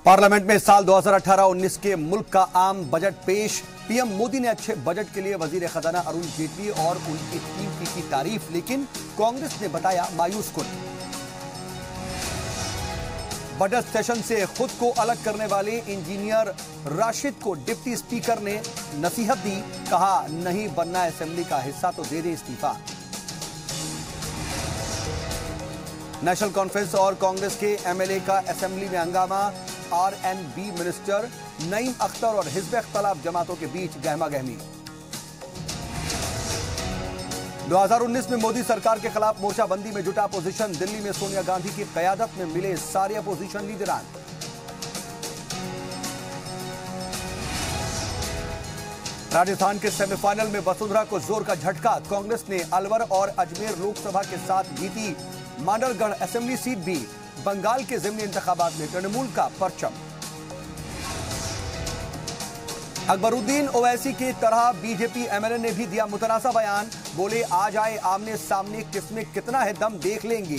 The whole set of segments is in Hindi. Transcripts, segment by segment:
पार्लियामेंट में साल 2018-19 के मुल्क का आम बजट पेश। पीएम मोदी ने अच्छे बजट के लिए वजीर खजाना अरुण जेटली और उनकी टीम की तारीफ, लेकिन कांग्रेस ने बताया मायूस कुन। बजट सेशन से खुद को अलग करने वाले इंजीनियर राशिद को डिप्टी स्पीकर ने नसीहत दी, कहा नहीं बनना असेंबली का हिस्सा तो दे दे इस्तीफा। नेशनल कॉन्फ्रेंस और कांग्रेस के एमएलए का असेंबली में हंगामा। आरएनबी मिनिस्टर नईम अख्तर और हिज़्ब इख्तिलाफ जमातों के बीच गहमा गहमी। 2019 में मोदी सरकार के खिलाफ मोर्चाबंदी में जुटा अपोजिशन। दिल्ली में सोनिया गांधी की क़यादत में मिले सारे अपोजिशन लीडरान। राजस्थान के सेमीफाइनल में वसुंधरा को जोर का झटका। कांग्रेस ने अलवर और अजमेर लोकसभा के साथ जीती मांडलगढ़ असेंबली सीट भी। बंगाल के ज़िमनी इंतखाबात में तृणमूल का परचम। अकबरुद्दीन ओवैसी की तरह बीजेपी एमएलए ने भी दिया मुतनाज़ा बयान। बोले आ जाए आमने सामने, किसमें कितना है दम देख लेंगे।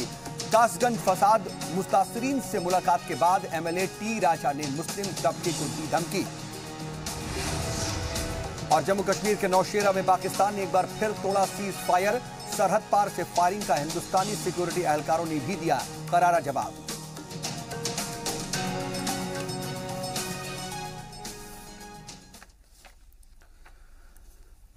कासगंज फसाद मुतासरीन से मुलाकात के बाद एमएलए टी राजा ने मुस्लिम तबके को दी धमकी। और जम्मू कश्मीर के नौशेरा में पाकिस्तान ने एक बार फिर तोड़ा सीज फायर। सरहद पार से फायरिंग का हिंदुस्तानी सिक्योरिटी एहलकारों ने भी दिया करारा जवाब।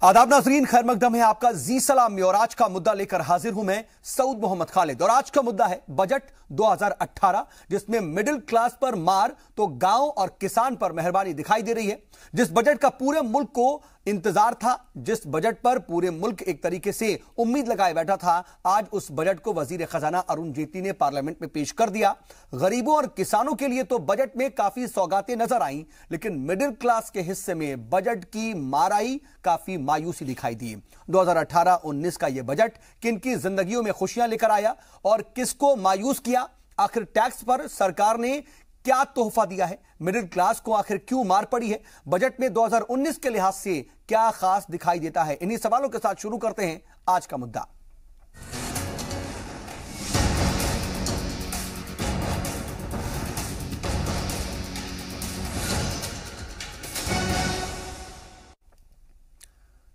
आदाब नाजरीन, खैर मकदम है आपका जी सलामी। और आज का मुद्दा लेकर हाजिर हूं मैं सऊद मोहम्मद खालिद। और आज का मुद्दा है बजट 2018, जिसमें मिडिल क्लास पर मार तो गांव और किसान पर मेहरबानी दिखाई दे रही है। जिस बजट का पूरे मुल्क को इंतजार था, जिस बजट पर पूरे मुल्क एक तरीके से उम्मीद लगाए बैठा था, आज उस बजट को वजीर खजाना अरुण जेटली ने पार्लियामेंट में पेश कर दिया। गरीबों और किसानों के लिए तो बजट में काफी सौगातें नजर आईं, लेकिन मिडिल क्लास के हिस्से में बजट की माराई, काफी मायूसी दिखाई दी। 2018-19 का यह बजट किन की जिंदगियों में खुशियां लेकर आया और किसको मायूस किया? आखिर टैक्स पर सरकार ने क्या तोहफा दिया है? मिडिल क्लास को आखिर क्यों मार पड़ी है? बजट में 2019 के लिहाज से क्या खास दिखाई देता है? इन्हीं सवालों के साथ शुरू करते हैं आज का मुद्दा।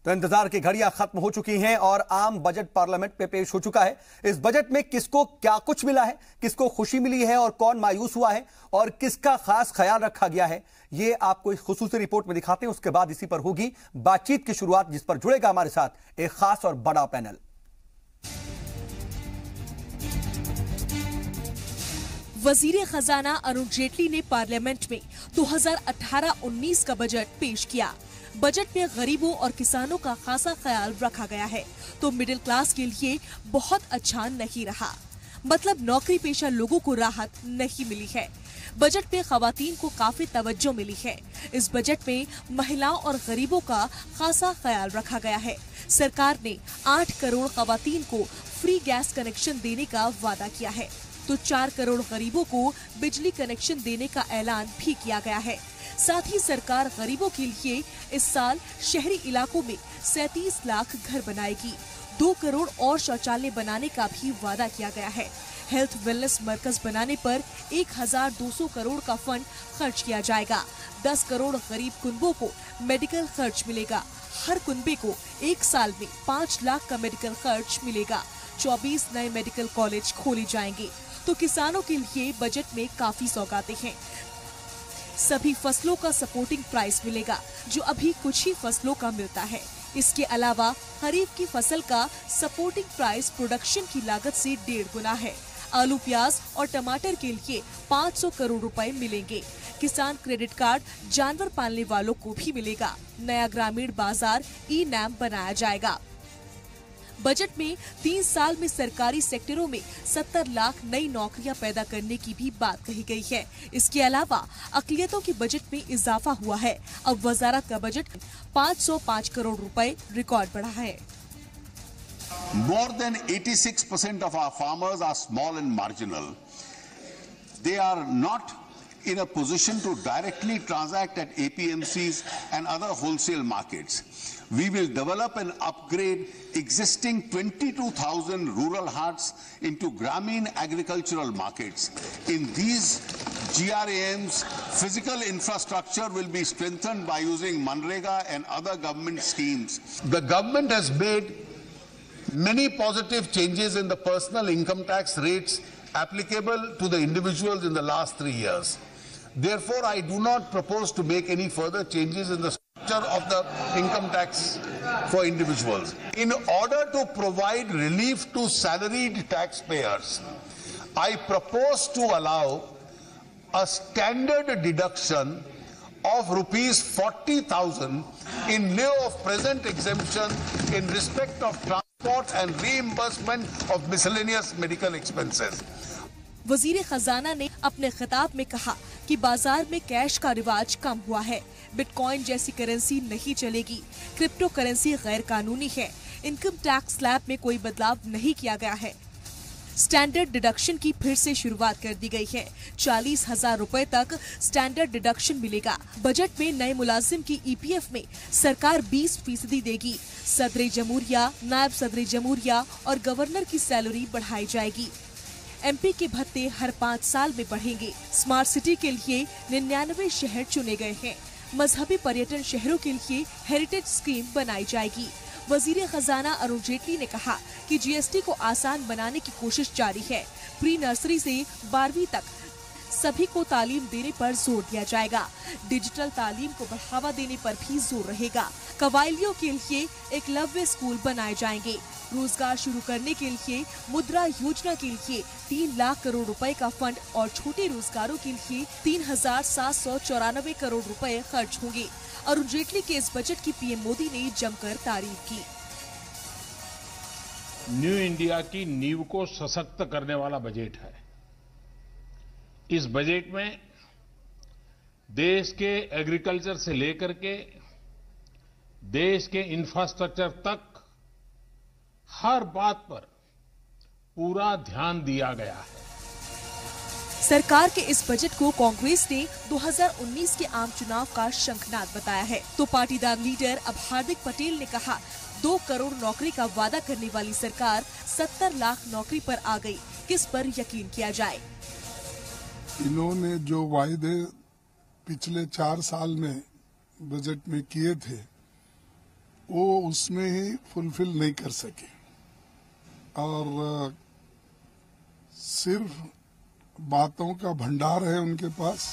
तो इंतजार की घड़ियां खत्म हो चुकी हैं और आम बजट पार्लियामेंट में पेश हो चुका है। इस बजट में किसको क्या कुछ मिला है, किसको खुशी मिली है और कौन मायूस हुआ है और किसका खास ख्याल रखा गया है, ये आपको इस खुसूसी रिपोर्ट में दिखाते हैं। उसके बाद इसी पर होगी बातचीत की शुरुआत, जिस पर जुड़ेगा हमारे साथ एक खास और बड़ा पैनल। वजीर खजाना अरुण जेटली ने पार्लियामेंट में 2018-19 का बजट पेश किया। बजट में गरीबों और किसानों का खासा ख्याल रखा गया है, तो मिडिल क्लास के लिए बहुत अच्छा नहीं रहा। मतलब नौकरी पेशा लोगों को राहत नहीं मिली है। बजट में खवातीन को काफी तवज्जो मिली है। इस बजट में महिलाओं और गरीबों का खासा ख्याल रखा गया है। सरकार ने 8 करोड़ खवातीन को फ्री गैस कनेक्शन देने का वादा किया है, तो 4 करोड़ गरीबों को बिजली कनेक्शन देने का ऐलान भी किया गया है। साथ ही सरकार गरीबों के लिए इस साल शहरी इलाकों में 37 लाख घर बनाएगी। 2 करोड़ और शौचालय बनाने का भी वादा किया गया है। हेल्थ वेलनेस मरकज बनाने पर 1200 करोड़ का फंड खर्च किया जाएगा। 10 करोड़ गरीब कुनबों को मेडिकल खर्च मिलेगा। हर कुनबे को 1 साल में 5 लाख का मेडिकल खर्च मिलेगा। 24 नए मेडिकल कॉलेज खोले जाएंगे। तो किसानों के लिए बजट में काफी सौगातें हैं। सभी फसलों का सपोर्टिंग प्राइस मिलेगा, जो अभी कुछ ही फसलों का मिलता है। इसके अलावा खरीफ की फसल का सपोर्टिंग प्राइस प्रोडक्शन की लागत से 1.5 गुना है। आलू, प्याज और टमाटर के लिए 500 करोड़ रुपए मिलेंगे। किसान क्रेडिट कार्ड जानवर पालने वालों को भी मिलेगा। नया ग्रामीण बाजार ई-नैम बनाया जाएगा। बजट में 3 साल में सरकारी सेक्टरों में 70 लाख नई नौकरियां पैदा करने की भी बात कही गई है। इसके अलावा अक़लियतों के बजट में इजाफा हुआ है। अब वजारत का बजट 505 करोड़ रुपए रिकॉर्ड बढ़ा है। More than 86% of our farmers are small and marginal. They are not in a position to directly transact at APMCs and other wholesale markets. We will develop and upgrade existing 22,000 rural huts into Grameen agricultural markets. In these GRAM's physical infrastructure will be strengthened by using Manrega and other government schemes. The government has made many positive changes in the personal income tax rates applicable to the individuals in the last 3 years. Therefore, I do not propose to make any further changes in the structure of the income tax for individuals. In order to provide relief to salaried taxpayers, I propose to allow a standard deduction of rupees 40,000 in lieu of present exemption in respect of transport and reimbursement of miscellaneous medical expenses. वजीर खजाना ने अपने खिताब में कहा कि बाजार में कैश का रिवाज कम हुआ है, बिटकॉइन जैसी करेंसी नहीं चलेगी, क्रिप्टो करेंसी गैर कानूनी है, इनकम टैक्स स्लैब में कोई बदलाव नहीं किया गया है। स्टैंडर्ड डिडक्शन की फिर से शुरुआत कर दी गई है। 40,000 रुपए तक स्टैंडर्ड डिडक्शन मिलेगा। बजट में नए मुलाजिम की EPF में सरकार 20% देगी। सदर जमहूरिया, नायब सदर जमहूरिया और गवर्नर की सैलरी बढ़ाई जाएगी। MP के भत्ते हर 5 साल में बढ़ेंगे। स्मार्ट सिटी के लिए 99 शहर चुने गए हैं। मजहबी पर्यटन शहरों के लिए हेरिटेज स्कीम बनाई जाएगी। वजीर खजाना अरुण जेटली ने कहा कि GST को आसान बनाने की कोशिश जारी है। प्री नर्सरी से 12वीं तक सभी को तालीम देने पर जोर दिया जाएगा। डिजिटल तालीम को बढ़ावा देने पर भी जोर रहेगा। कबायलियों के लिए एकलव्य स्कूल बनाए जाएंगे। रोजगार शुरू करने के लिए मुद्रा योजना के लिए 3 लाख करोड़ रुपए का फंड और छोटे रोजगारों के लिए 3,794 करोड़ रुपए खर्च होंगे। अरुण जेटली के इस बजट की PM मोदी ने जमकर तारीफ की। न्यू इंडिया की नींव को सशक्त करने वाला बजट है। इस बजट में देश के एग्रीकल्चर से लेकर के देश के इंफ्रास्ट्रक्चर तक हर बात पर पूरा ध्यान दिया गया है। सरकार के इस बजट को कांग्रेस ने 2019 के आम चुनाव का शंखनाद बताया है, तो पाटीदार लीडर अब हार्दिक पटेल ने कहा 2 करोड़ नौकरी का वादा करने वाली सरकार 70 लाख नौकरी पर आ गई, किस पर यकीन किया जाए। इन्होंने जो वायदे पिछले 4 साल में बजट में किए थे वो उसमें ही फुलफिल नहीं कर सके और सिर्फ बातों का भंडार है उनके पास।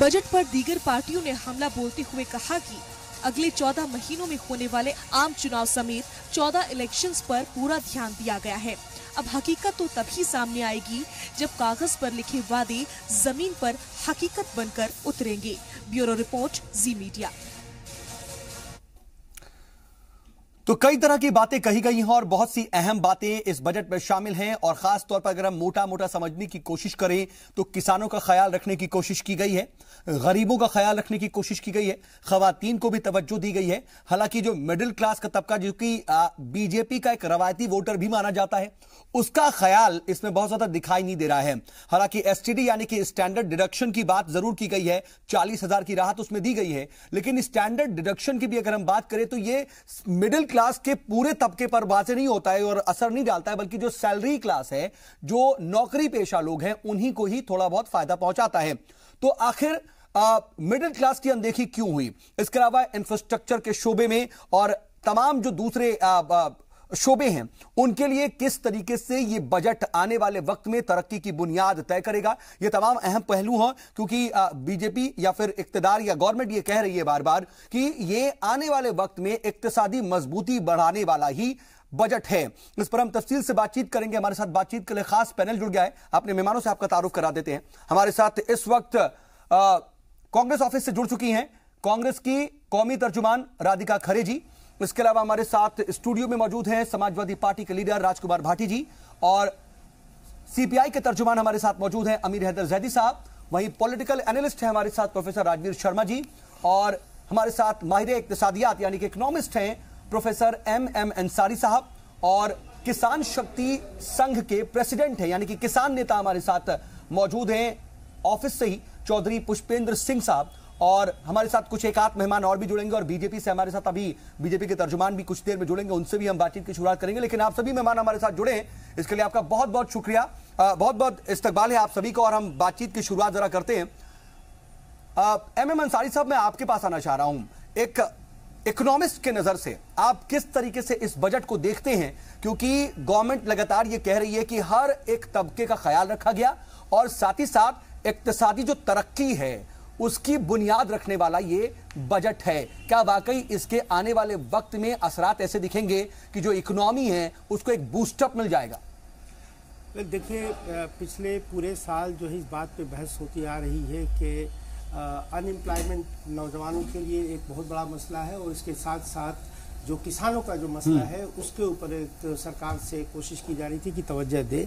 बजट पर दीगर पार्टियों ने हमला बोलते हुए कहा कि अगले 14 महीनों में होने वाले आम चुनाव समेत 14 इलेक्शंस पर पूरा ध्यान दिया गया है। अब हकीकत तो तभी सामने आएगी जब कागज पर लिखे वादे जमीन पर हकीकत बनकर उतरेंगे। ब्यूरो रिपोर्ट, जी मीडिया। तो कई तरह की बातें कही गई हैं और बहुत सी अहम बातें इस बजट में शामिल हैं और खास तौर पर अगर हम मोटा मोटा समझने की कोशिश करें तो किसानों का ख्याल रखने की कोशिश की गई है, गरीबों का ख्याल रखने की कोशिश की गई है, खवातीन को भी तवज्जो दी गई है। हालांकि जो मिडिल क्लास का तबका, जो कि बीजेपी का एक रवायती वोटर भी माना जाता है, उसका ख्याल इसमें बहुत ज्यादा दिखाई नहीं दे रहा है। हालांकि STD यानी कि स्टैंडर्ड डिडक्शन की बात जरूर की गई है, 40,000 की राहत उसमें दी गई है, लेकिन स्टैंडर्ड डिडक्शन की भी अगर हम बात करें तो ये मिडिल क्लास के पूरे तबके पर वाज़ेह नहीं होता है और असर नहीं डालता है, बल्कि जो सैलरी क्लास है, जो नौकरी पेशा लोग हैं, उन्हीं को ही थोड़ा बहुत फायदा पहुंचाता है। तो आखिर मिडिल क्लास की अनदेखी क्यों हुई? इसके अलावा इंफ्रास्ट्रक्चर के शोबे में और तमाम जो दूसरे शोबे हैं उनके लिए किस तरीके से ये बजट आने वाले वक्त में तरक्की की बुनियाद तय करेगा, ये तमाम अहम पहलू हैं। क्योंकि बीजेपी या फिर इक्तिदार या गवर्नमेंट ये कह रही है बार बार कि ये आने वाले वक्त में इक्तिसादी मजबूती बढ़ाने वाला ही बजट है। इस पर हम तफसील से बातचीत करेंगे। हमारे साथ बातचीत के लिए खास पैनल जुड़ गया है। अपने मेहमानों से आपका तारुफ करा देते हैं। हमारे साथ इस वक्त कांग्रेस ऑफिस से जुड़ चुकी हैं कांग्रेस की कौमी तर्जुमान राधिका खरे जी। इसके अलावा हमारे साथ स्टूडियो में मौजूद हैं समाजवादी पार्टी के लीडर राजकुमार भाटी जी और CPI के तर्जुमान हमारे साथ मौजूद हैं अमीर हैदर जैदी साहब। वहीं पॉलिटिकल एनालिस्ट हैं हमारे साथ प्रोफेसर राजवीर शर्मा जी और हमारे साथ माहिर इक्तिसादियात यानी कि इकोनॉमिस्ट हैं प्रोफेसर MM अंसारी साहब और किसान शक्ति संघ के प्रेसिडेंट हैं यानी कि किसान नेता हमारे साथ मौजूद हैं ऑफिस से ही चौधरी पुष्पेंद्र सिंह साहब और हमारे साथ कुछ एक आध मेहमान और भी जुड़ेंगे और बीजेपी से हमारे साथ अभी बीजेपी के तर्जुमान भी कुछ देर में जुड़ेंगे, उनसे भी हम बातचीत की शुरुआत करेंगे। लेकिन आप सभी मेहमान हमारे साथ जुड़े इसके लिए आपका बहुत बहुत शुक्रिया, बहुत बहुत इस्तकबाल है आप सभी को। और हम बातचीत की शुरुआत जरा करते हैं। एमएम अंसारी साहब, मैं आपके पास आना चाह रहा हूं। एक इकोनॉमिस्ट के नजर से आप किस तरीके से इस बजट को देखते हैं, क्योंकि गवर्नमेंट लगातार ये कह रही है कि हर एक तबके का ख्याल रखा गया और साथ ही साथ इक्तिसादी जो तरक्की है उसकी बुनियाद रखने वाला ये बजट है। क्या वाकई इसके आने वाले वक्त में असरात ऐसे दिखेंगे कि जो इकोनॉमी है उसको एक बूस्टअप मिल जाएगा? देखिए, पिछले पूरे साल जो है इस बात पे बहस होती आ रही है कि अनएम्प्लॉयमेंट नौजवानों के लिए एक बहुत बड़ा मसला है और इसके साथ साथ जो किसानों का जो मसला है उसके ऊपर एक सरकार से कोशिश की जा रही थी कि तवज्जो दे।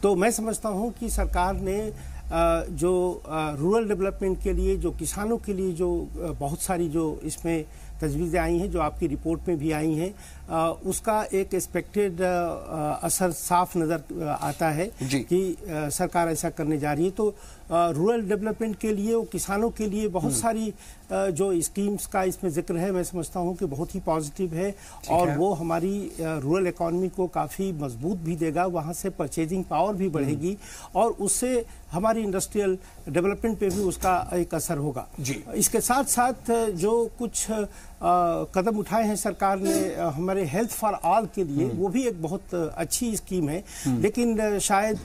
तो मैं समझता हूं कि सरकार ने जो रूरल डेवलपमेंट के लिए, जो किसानों के लिए जो बहुत सारी जो इसमें तजवीज़ें आई हैं, जो आपकी रिपोर्ट में भी आई हैं, उसका एक एक्सपेक्टेड असर साफ नज़र आता है कि सरकार ऐसा करने जा रही है। तो रूरल डेवलपमेंट के लिए, वो किसानों के लिए बहुत सारी जो स्कीम्स का इसमें जिक्र है, मैं समझता हूं कि बहुत ही पॉजिटिव है और वो हमारी रूरल इकॉनमी को काफ़ी मजबूत भी देगा, वहाँ से परचेजिंग पावर भी बढ़ेगी और उससे हमारी इंडस्ट्रियल डेवलपमेंट पे भी उसका एक असर होगा। इसके साथ साथ जो कुछ कदम उठाए हैं सरकार ने हमारे हेल्थ फॉर ऑल के लिए, वो भी एक बहुत अच्छी स्कीम है। लेकिन शायद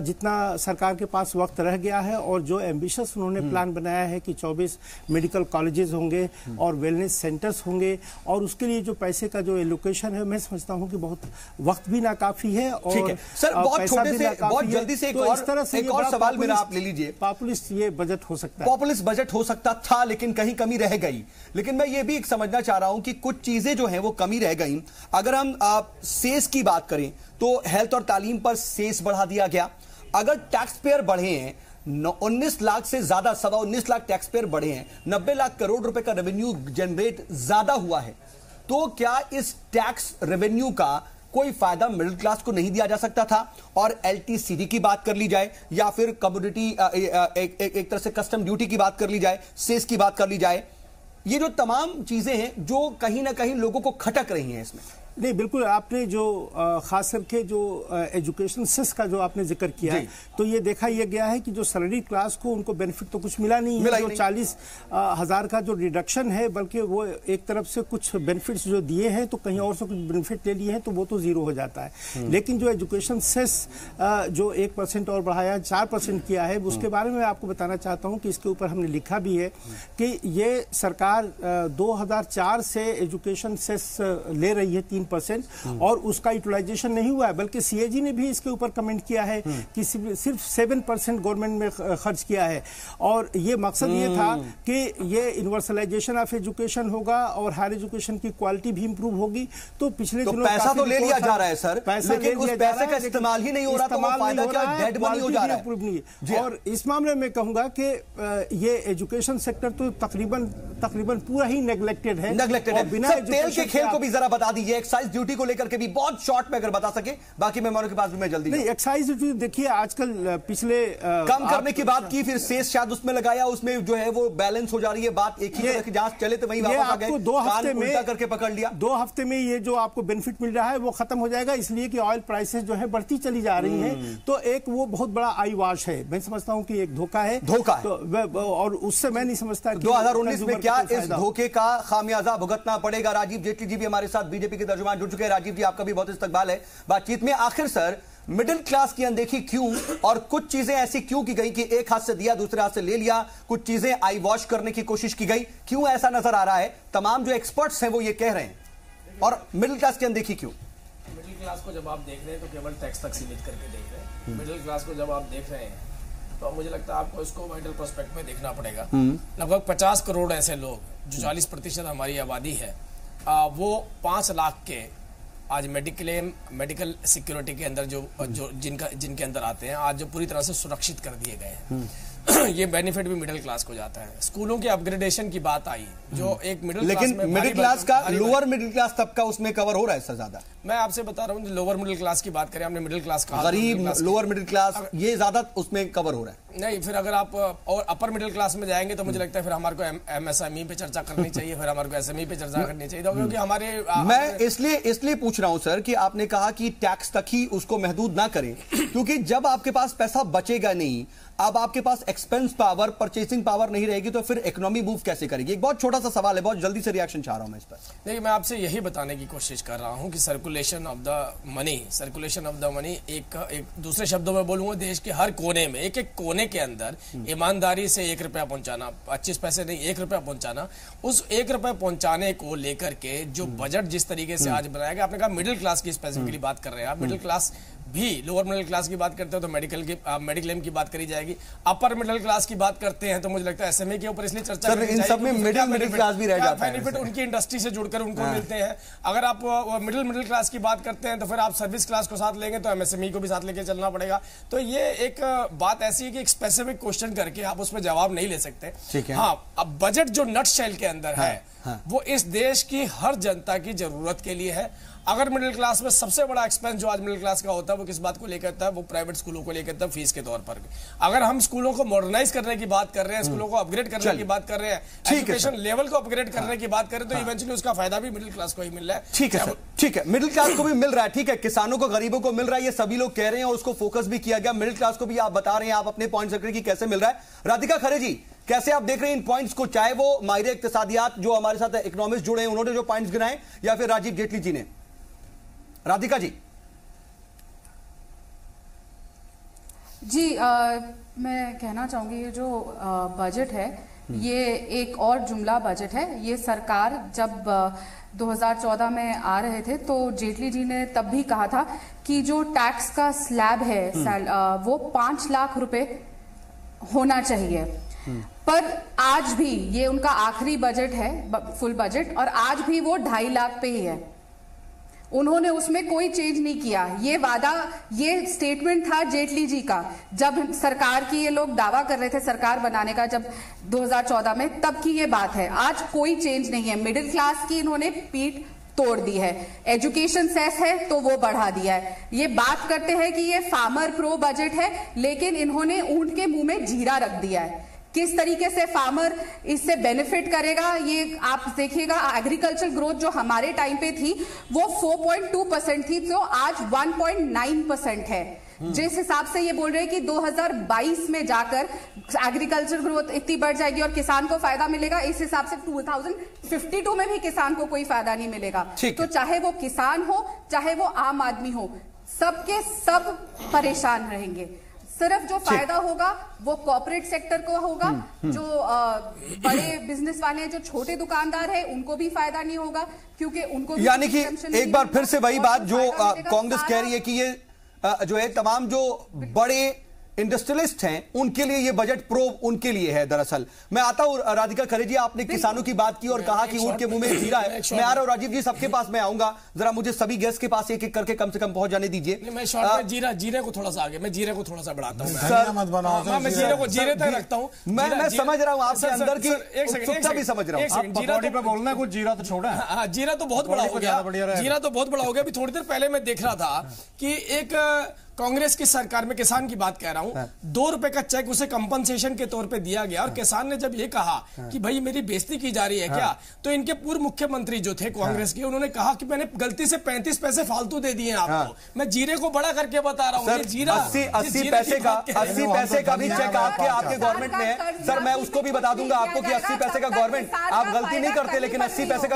जितना सरकार के पास वक्त रह गया है और जो एम्बिशियस उन्होंने प्लान बनाया है कि 24 मेडिकल कॉलेजेस होंगे और वेलनेस सेंटर्स होंगे और उसके लिए जो पैसे का जो एलोकेशन है, मैं समझता हूं कि बहुत वक्त भी नाकाफी है और सर बहुत छोटे से बहुत जल्दी से एक और सवाल मेरा आप ले लीजिए। पॉपुलिस्ट ये बजट हो सकता है, पॉपुलिस्ट बजट हो सकता था, लेकिन कहीं कमी रह गई। लेकिन मैं ये भी समझना चाह रहा हूं कि कुछ चीजें जो हैं वो कमी रह गई। अगर हम सेस की बात करें तो हेल्थ और तालीम पर सेस बढ़ा दिया गया। अगर टैक्स पेयर बढ़े हैं 19 लाख से ज्यादा, 19.25 लाख टैक्स पेयर बढ़े हैं, 90 लाख करोड़ रुपए का रेवेन्यू जनरेट ज्यादा हुआ है, तो क्या इस टैक्स रेवेन्यू का कोई फायदा मिडिल क्लास को नहीं दिया जा सकता था? और एलटीसीडी की बात कर ली जाए या फिर कमोडिटी एक तरह से कस्टम ड्यूटी की बात कर ली जाए, सेस की बात कर ली जाए, ये जो तमाम चीजें हैं जो कहीं ना कहीं लोगों को खटक रही हैं इसमें। नहीं, बिल्कुल आपने जो खास करके जो एजुकेशन सेस का जो आपने जिक्र किया है, तो ये देखा यह गया है कि जो सैलरी क्लास को उनको बेनिफिट तो कुछ मिला नहीं है। जो 40,000 का जो रिडक्शन है, बल्कि वो एक तरफ से कुछ बेनिफिट्स जो दिए हैं तो कहीं और से कुछ बेनिफिट ले लिए हैं तो वो तो जीरो हो जाता है। लेकिन जो एजुकेशन सेस जो 1% और बढ़ाया, 4% किया है, उसके बारे में आपको बताना चाहता हूँ कि इसके ऊपर हमने लिखा भी है कि ये सरकार 2004 से एजुकेशन सेस ले रही है 3% और उसका यूटिलाइजेशन नहीं हुआ है, बल्कि सीएजी ने भी इसके ऊपर कमेंट किया है कि सिर्फ 7% गवर्नमेंट में खर्च किया है। और ये मकसद ये था कि ये यूनिवर्सलाइजेशन ऑफ एजुकेशन होगा और हायर एजुकेशन की क्वालिटी भी इंप्रूव होगी। तो पिछले दिनों पैसा तो ले लिया जा रहा है सर, लेकिन उस पैसे का इस्तेमाल ही नहीं हो रहा, तो वो फायदा क्या, डेड मनी हो जा रहा है। और इस मामले में कहूंगा कि ये एजुकेशन सेक्टर तो तकरीबन पूरा ही नेग्लेक्टेड है। बिना तेल के खेल को भी जरा बता दीजिए, एक्साइज ड्यूटी को लेकर के भी बहुत शॉर्ट में अगर बता सके, बाकी मेहमानों के पास भी मैं जल्दी। नहीं, एक्साइज ड्यूटी देखिए आजकल पिछले कम करने की बात की, फिर सेस शायद उसमें लगाया, उसमें जो है वो बैलेंस हो जा रही है बात। एक ही तरह की जांच चले तो वही वापस आ गए, 2 हफ्ते में उल्टा करके पकड़ लिया। 2 हफ्ते में ये जो आपको बेनिफिट मिल रहा है वो खत्म हो जाएगा, इसलिए कि ऑयल प्राइसेस जो है बढ़ती चली जा रही हैं। तो एक वो बहुत बड़ा आई वॉश है, मैं समझता हूं कि एक धोखा है। तो और उससे मैं नहीं समझता 2019 में क्या इस धोखे का खामियाजा भुगतना पड़ेगा। राजीव जेटली जी भी हमारे साथ बीजेपी के तर्जुमान जुड़ चुके हैं। राजीव जी, आपका भी बहुत इस्तकबाल है बातचीत में। आखिर सर, मिडिल क्लास की अनदेखी क्यों और कुछ चीजें ऐसी क्यों की गई कि एक हाथ से दिया दूसरे हाथ से ले लिया, कुछ चीजें आई वॉश करने की कोशिश की गई, क्यों ऐसा नजर आ रहा है? तमाम जो एक्सपर्ट्स हैं वो ये कह रहे हैं। और मिडिल क्लास की अनदेखी क्यों? मिडिल क्लास को जब आप देख रहे हैं तो केवल टैक्स तक सीमित करके देख रहे हैं। मिडिल क्लास को जब आप देख रहे हैं तो मुझे लगता है आपको इसको वाइडर प्रोस्पेक्ट में देखना पड़ेगा। लगभग 50 करोड़ ऐसे लोग जो 40% हमारी आबादी है, वो 5 लाख के आज मेडिकल सिक्योरिटी के अंदर जो जिनके अंदर आते हैं, आज जो पूरी तरह से सुरक्षित कर दिए गए हैं। ये बेनिफिट भी मिडिल क्लास को जाता है। स्कूलों के अपग्रेडेशन की बात आई, जो एक लेकिन मिडिल क्लास का, लोअर मिडिल क्लास तबका उसमें कवर हो रहा है इससे ज्यादा। मैं आपसे बता रहा हूँ, लोअर मिडिल क्लास की बात करें, हमने मिडिल क्लास का, गरीब, लोअर मिडिल क्लास, ये ज्यादा उसमें कवर हो रहा है। नहीं, फिर अगर आप और अपर मिडिल क्लास में जाएंगे तो मुझे लगता है फिर हमारे को एमएसएमई पे चर्चा करनी चाहिए, फिर हमारे को एसएमई पे चर्चा करनी चाहिए, क्योंकि हमारे मैं इसलिए पूछ रहा हूं सर कि आपने कहा कि टैक्स तक ही उसको महदूद ना करें, क्योंकि जब आपके पास पैसा बचेगा नहीं, अब आपके पास एक्सपेंस पावर, परचेसिंग पावर नहीं रहेगी, तो फिर इकोनॉमी मूव कैसे करेगी? एक बहुत छोटा सा सवाल है, बहुत जल्दी से रिएक्शन चाह रहा हूं मैं इस पर। नहीं, मैं आपसे यही बताने की कोशिश कर रहा हूं कि सर्कुलेशन ऑफ द मनी एक दूसरे शब्दों में बोलूंगा, देश के हर कोने में, एक एक कोने के अंदर ईमानदारी से 1 रुपया पहुंचाना, 25 पैसे नहीं, 1 रुपया पहुंचाना, उस 1 रुपया पहुंचाने को लेकर के जो बजट जिस तरीके से आज बनाया गया, आपने कहा मिडिल क्लास की स्पेसिफिकली बात कर रहे हैं आप, मिडिल क्लास भी, लोअर मिडिल क्लास की बात करते हो तो मेडिक्लेम की बात करी जाएगी, अपर मिडिल क्लास की बात करते हैं तो मुझे लगता है एसएमई के ऊपर इसलिए चर्चा करनी चाहिए। इन सब में मिडिल क्लास भी रह जाता है, बेनिफिट उनकी इंडस्ट्री से जुड़कर उनको मिलते हैं। अगर आप मिडिल क्लास की बात करते हैं तो फिर आप सर्विस क्लास को साथ लेंगे तो एमएसएमई को भी साथ लेके चलना पड़ेगा। तो ये एक बात ऐसी है कि एक स्पेसिफिक क्वेश्चन करके आप उसमें जवाब नहीं ले सकते। हाँ, अब बजट जो नटशेल के अंदर है वो इस देश की हर जनता की जरूरत के लिए है। अगर मिडिल क्लास में सबसे बड़ा एक्सपेंस जो आज मिडिल क्लास का होता है वो किस बात को लेकर होता है, वो प्राइवेट स्कूलों को लेकर होता है, फीस के तौर पर। अगर हम स्कूलों को मॉडर्नाइज करने की बात कर रहे हैं, स्कूलों को अपग्रेड करने की बात कर रहे हैं, एजुकेशन लेवल को अपग्रेड करने की बात करें, तो इवेंचुअली उसका फायदा भी मिडिल क्लास को ही मिल रहा है। ठीक है सर, ठीक है, मिडिल क्लास को भी मिल रहा है, ठीक है, किसानों को, गरीबों को मिल रहा है, ये सभी लोग कह रहे हैं और उसको फोकस भी किया गया। मिडिल क्लास को भी आप बता रहे हैं, आप अपने पॉइंट रख कि कैसे मिल रहा है। राधिका खरे जी, कैसे आप देख रहे हैं इन पॉइंट्स को, चाहे वो माहिर इक्तिसादियात जो हमारे साथ इकोनॉमिस्ट जुड़े हैं उन्होंने जो पॉइंट्स गिनाए, या फिर राजीव जेटली जी ने? राधिका जी। मैं कहना चाहूंगी, ये जो बजट है ये एक और जुमला बजट है। ये सरकार जब 2014 में आ रहे थे तो जेटली जी ने तब भी कहा था कि जो टैक्स का स्लैब है वो 5 लाख रुपए होना चाहिए। पर आज भी ये उनका आखिरी बजट है, फुल बजट, और आज भी वो 2.5 लाख पे ही है। उन्होंने उसमें कोई चेंज नहीं किया। ये वादा, ये स्टेटमेंट था जेटली जी का जब सरकार की ये लोग दावा कर रहे थे सरकार बनाने का, जब 2014 में, तब की ये बात है। आज कोई चेंज नहीं है। मिडिल क्लास की इन्होंने पीठ तोड़ दी है। एजुकेशन सेस है तो वो बढ़ा दिया है। ये बात करते हैं कि ये फार्मर प्रो बजट है, लेकिन इन्होंने ऊंट के मुंह में जीरा रख दिया है। किस तरीके से फार्मर इससे बेनिफिट करेगा ये आप देखिएगा। एग्रीकल्चर ग्रोथ जो हमारे टाइम पे थी वो 4.2% थी, तो आज 1.9% है। जिस हिसाब से ये बोल रहे हैं कि 2022 में जाकर एग्रीकल्चर ग्रोथ इतनी बढ़ जाएगी और किसान को फायदा मिलेगा, इस हिसाब से 2052 में भी किसान को कोई फायदा नहीं मिलेगा। तो चाहे वो किसान हो चाहे वो आम आदमी हो, सबके सब परेशान रहेंगे। सिर्फ जो फायदा होगा वो कॉर्पोरेट सेक्टर को होगा। जो बड़े बिजनेस वाले हैं, जो छोटे दुकानदार हैं, उनको भी फायदा नहीं होगा, क्योंकि उनको, यानी कि एक बार फिर से वही बात जो कांग्रेस कह रही है कि ये जो है तमाम जो बड़े इंडस्ट्रियलिस्ट हैं उनके लिए ये बजट प्रो उनके लिए है। दरअसल मैं आता हूं राधिका खरे जी, आपने किसानों की बात की और कहा कि ऊंट के मुंह में जीरा है। मैं आ रहा हूं राजीव जी, सबके पास मैं आऊंगा, जरा मुझे सभी गेस्ट के पास एक एक करके कम से कम पहुंच जाने दीजिए। मैं शॉर्ट में जीरे को थोड़ा सा आगे, मैं जीरे को थोड़ा सा बढ़ाता हूं। मैं जीरे को जीरे तक रखता हूं। मैं समझ रहा हूं आपके अंदर की उत्सुकता भी समझ रहा हूं। जीरा पे बोलना है कुछ, जीरा तो छोड़ा है। जीरा तो बहुत बड़ा हो गया, जीरा तो बहुत बड़ा हो गया। अभी थोड़ी देर पहले मैं देख रहा था कि एक कांग्रेस की सरकार में, किसान की बात कह रहा हूं, 2 रुपए का चेक उसे कंपनसेशन के तौर पे दिया गया। और किसान ने जब ये कहा कि भाई मेरी बेइज्जती की जा रही है क्या, तो इनके पूर्व मुख्यमंत्री जो थे कांग्रेस के, उन्होंने कहा कि मैंने गलती से 35 पैसे फालतू दे दिए आपको। मैं जीरे को बड़ा करके बता रहा हूं। जीरा 80 पैसे का भी चेक आपके गवर्नमेंट में है सर। मैं उसको भी बता दूंगा आपको कि 80 पैसे का गवर्नमेंट, आप गलती नहीं करते लेकिन 80 पैसे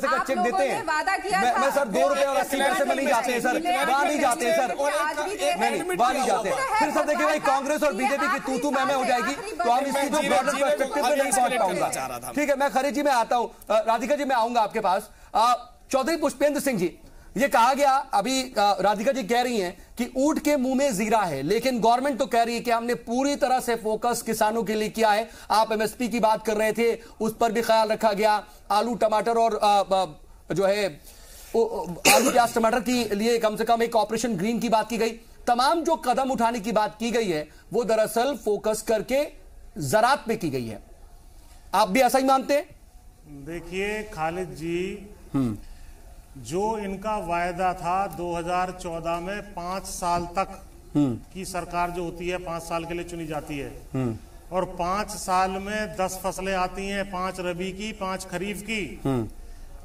का चेक देते हैं। मैं सर 2 रुपए और 80 पैसे में नहीं जाते सर, वहां नहीं जाते सर, वहां नहीं जाते। फिर सर देखिए भाई, कांग्रेस और बीजेपी की तू मैं हो जाएगी तो हम इसकी जो ब्रॉडर पर्सपेक्टिव पे नहीं पहुंच पाऊंगा। ठीक है, मैं खरे जी में आता हूं। राधिका जी मैं आऊंगा आपके पास। चौधरी पुष्पेंद्र सिंह जी, ये कहा गया अभी, राधिका जी कह रही हैं कि ऊंट के मुंह में जीरा है, लेकिन गवर्नमेंट तो कह रही है कि हमने पूरी तरह से फोकस किसानों के लिए किया है। आप एमएसपी की बात कर रहे थे, उस पर भी ख्याल रखा गया। आलू टमाटर और जो है आलू प्याज टमाटर के लिए कम से कम एक ऑपरेशन ग्रीन की बात की गई। तमाम जो कदम उठाने की बात की गई है वो दरअसल फोकस करके ज़रात पे की गई है। आप भी ऐसा ही मानते हैं? देखिए खालिद जी, जो इनका वायदा था 2014 में 5 साल तक की सरकार जो होती है 5 साल के लिए चुनी जाती है, और 5 साल में 10 फसलें आती हैं, 5 रबी की, 5 खरीफ की,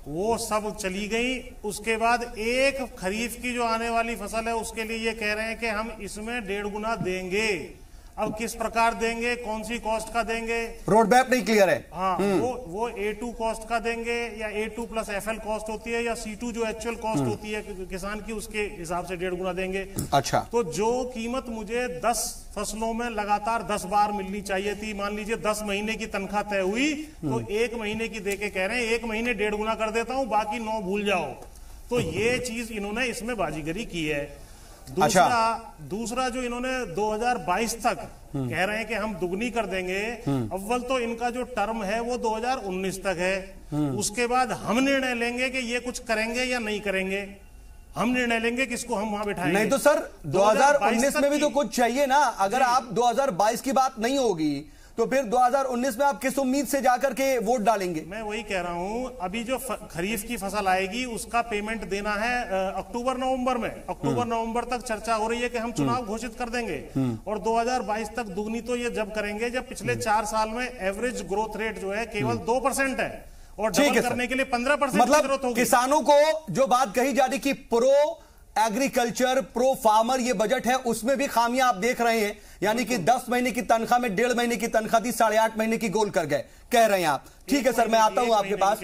वो सब चली गई। उसके बाद एक खरीफ की जो आने वाली फसल है उसके लिए ये कह रहे हैं कि हम इसमें 1.5 गुना देंगे। अब किस प्रकार देंगे, कौन सी कॉस्ट का देंगे, रोड मैप नहीं क्लियर है। हाँ, वो A2 कॉस्ट का देंगे या A2 प्लस FL कॉस्ट होती है, या C2 जो एक्चुअल कॉस्ट होती है किसान की, उसके हिसाब से 1.5 गुना देंगे। अच्छा, तो जो कीमत मुझे 10 फसलों में लगातार 10 बार मिलनी चाहिए थी, मान लीजिए 10 महीने की तनख्वाह तय हुई, तो 1 महीने की देके कह रहे हैं 1 महीने 1.5 गुना कर देता हूं, बाकी 9 भूल जाओ। तो ये चीज इन्होंने इसमें बाजीगरी की है। दूसरा जो इन्होंने 2022 तक कह रहे हैं कि हम दुगनी कर देंगे। अव्वल तो इनका जो टर्म है वो 2019 तक है। उसके बाद हम निर्णय लेंगे कि ये कुछ करेंगे या नहीं करेंगे। हम निर्णय लेंगे किसको हम वहां बिठाएंगे। नहीं तो सर 2019 में भी तो कुछ चाहिए ना। अगर आप 2022 की बात नहीं होगी तो फिर 2019 में आप किस उम्मीद से जाकर के वोट डालेंगे? मैं वही कह रहा हूं, अभी जो खरीफ की फसल आएगी उसका पेमेंट देना है अक्टूबर नवंबर में। अक्टूबर नवंबर तक चर्चा हो रही है कि हम चुनाव घोषित कर देंगे, और 2022 तक दुगनी तो ये जब करेंगे जब पिछले 4 साल में एवरेज ग्रोथ रेट जो है केवल 2% है, और डबल करने के लिए 15% मतलब ग्रोथ होगी। किसानों को जो बात कही जा रही कि प्रो एग्रीकल्चर, प्रो फार्मर ये बजट है, उसमें भी खामियां आप देख रहे हैं। यानी कि 10 महीने की तनख्वाह में 1.5 महीने की तनख्वाह थी, 8.5 महीने की गोल कर गए, कह रहे हैं आप। ठीक है सर, मैं आता हूं आपके पास।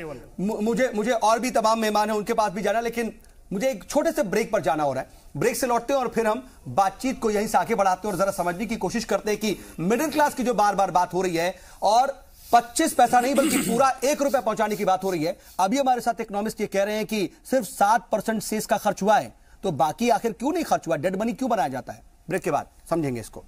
मुझे और भी तमाम मेहमान हैं, उनके पास भी जाना, लेकिन मुझे एक छोटे से ब्रेक पर जाना हो रहा है। ब्रेक से लौटते हैं और फिर हम बातचीत को यहीं से आगे बढ़ाते हैं और जरा समझने की कोशिश करते हैं कि मिडिल क्लास की जो बार बार बात हो रही है, और 25 पैसा नहीं बल्कि पूरा 1 रुपया पहुंचाने की बात हो रही है। अभी हमारे साथ इकोनॉमिस्ट ये कह रहे हैं कि सिर्फ 7% सेस का खर्च हुआ है, तो बाकी आखिर क्यों नहीं खर्च हुआ? डेड मनी क्यों बनाया जाता है? ब्रेक के बाद समझेंगे इसको।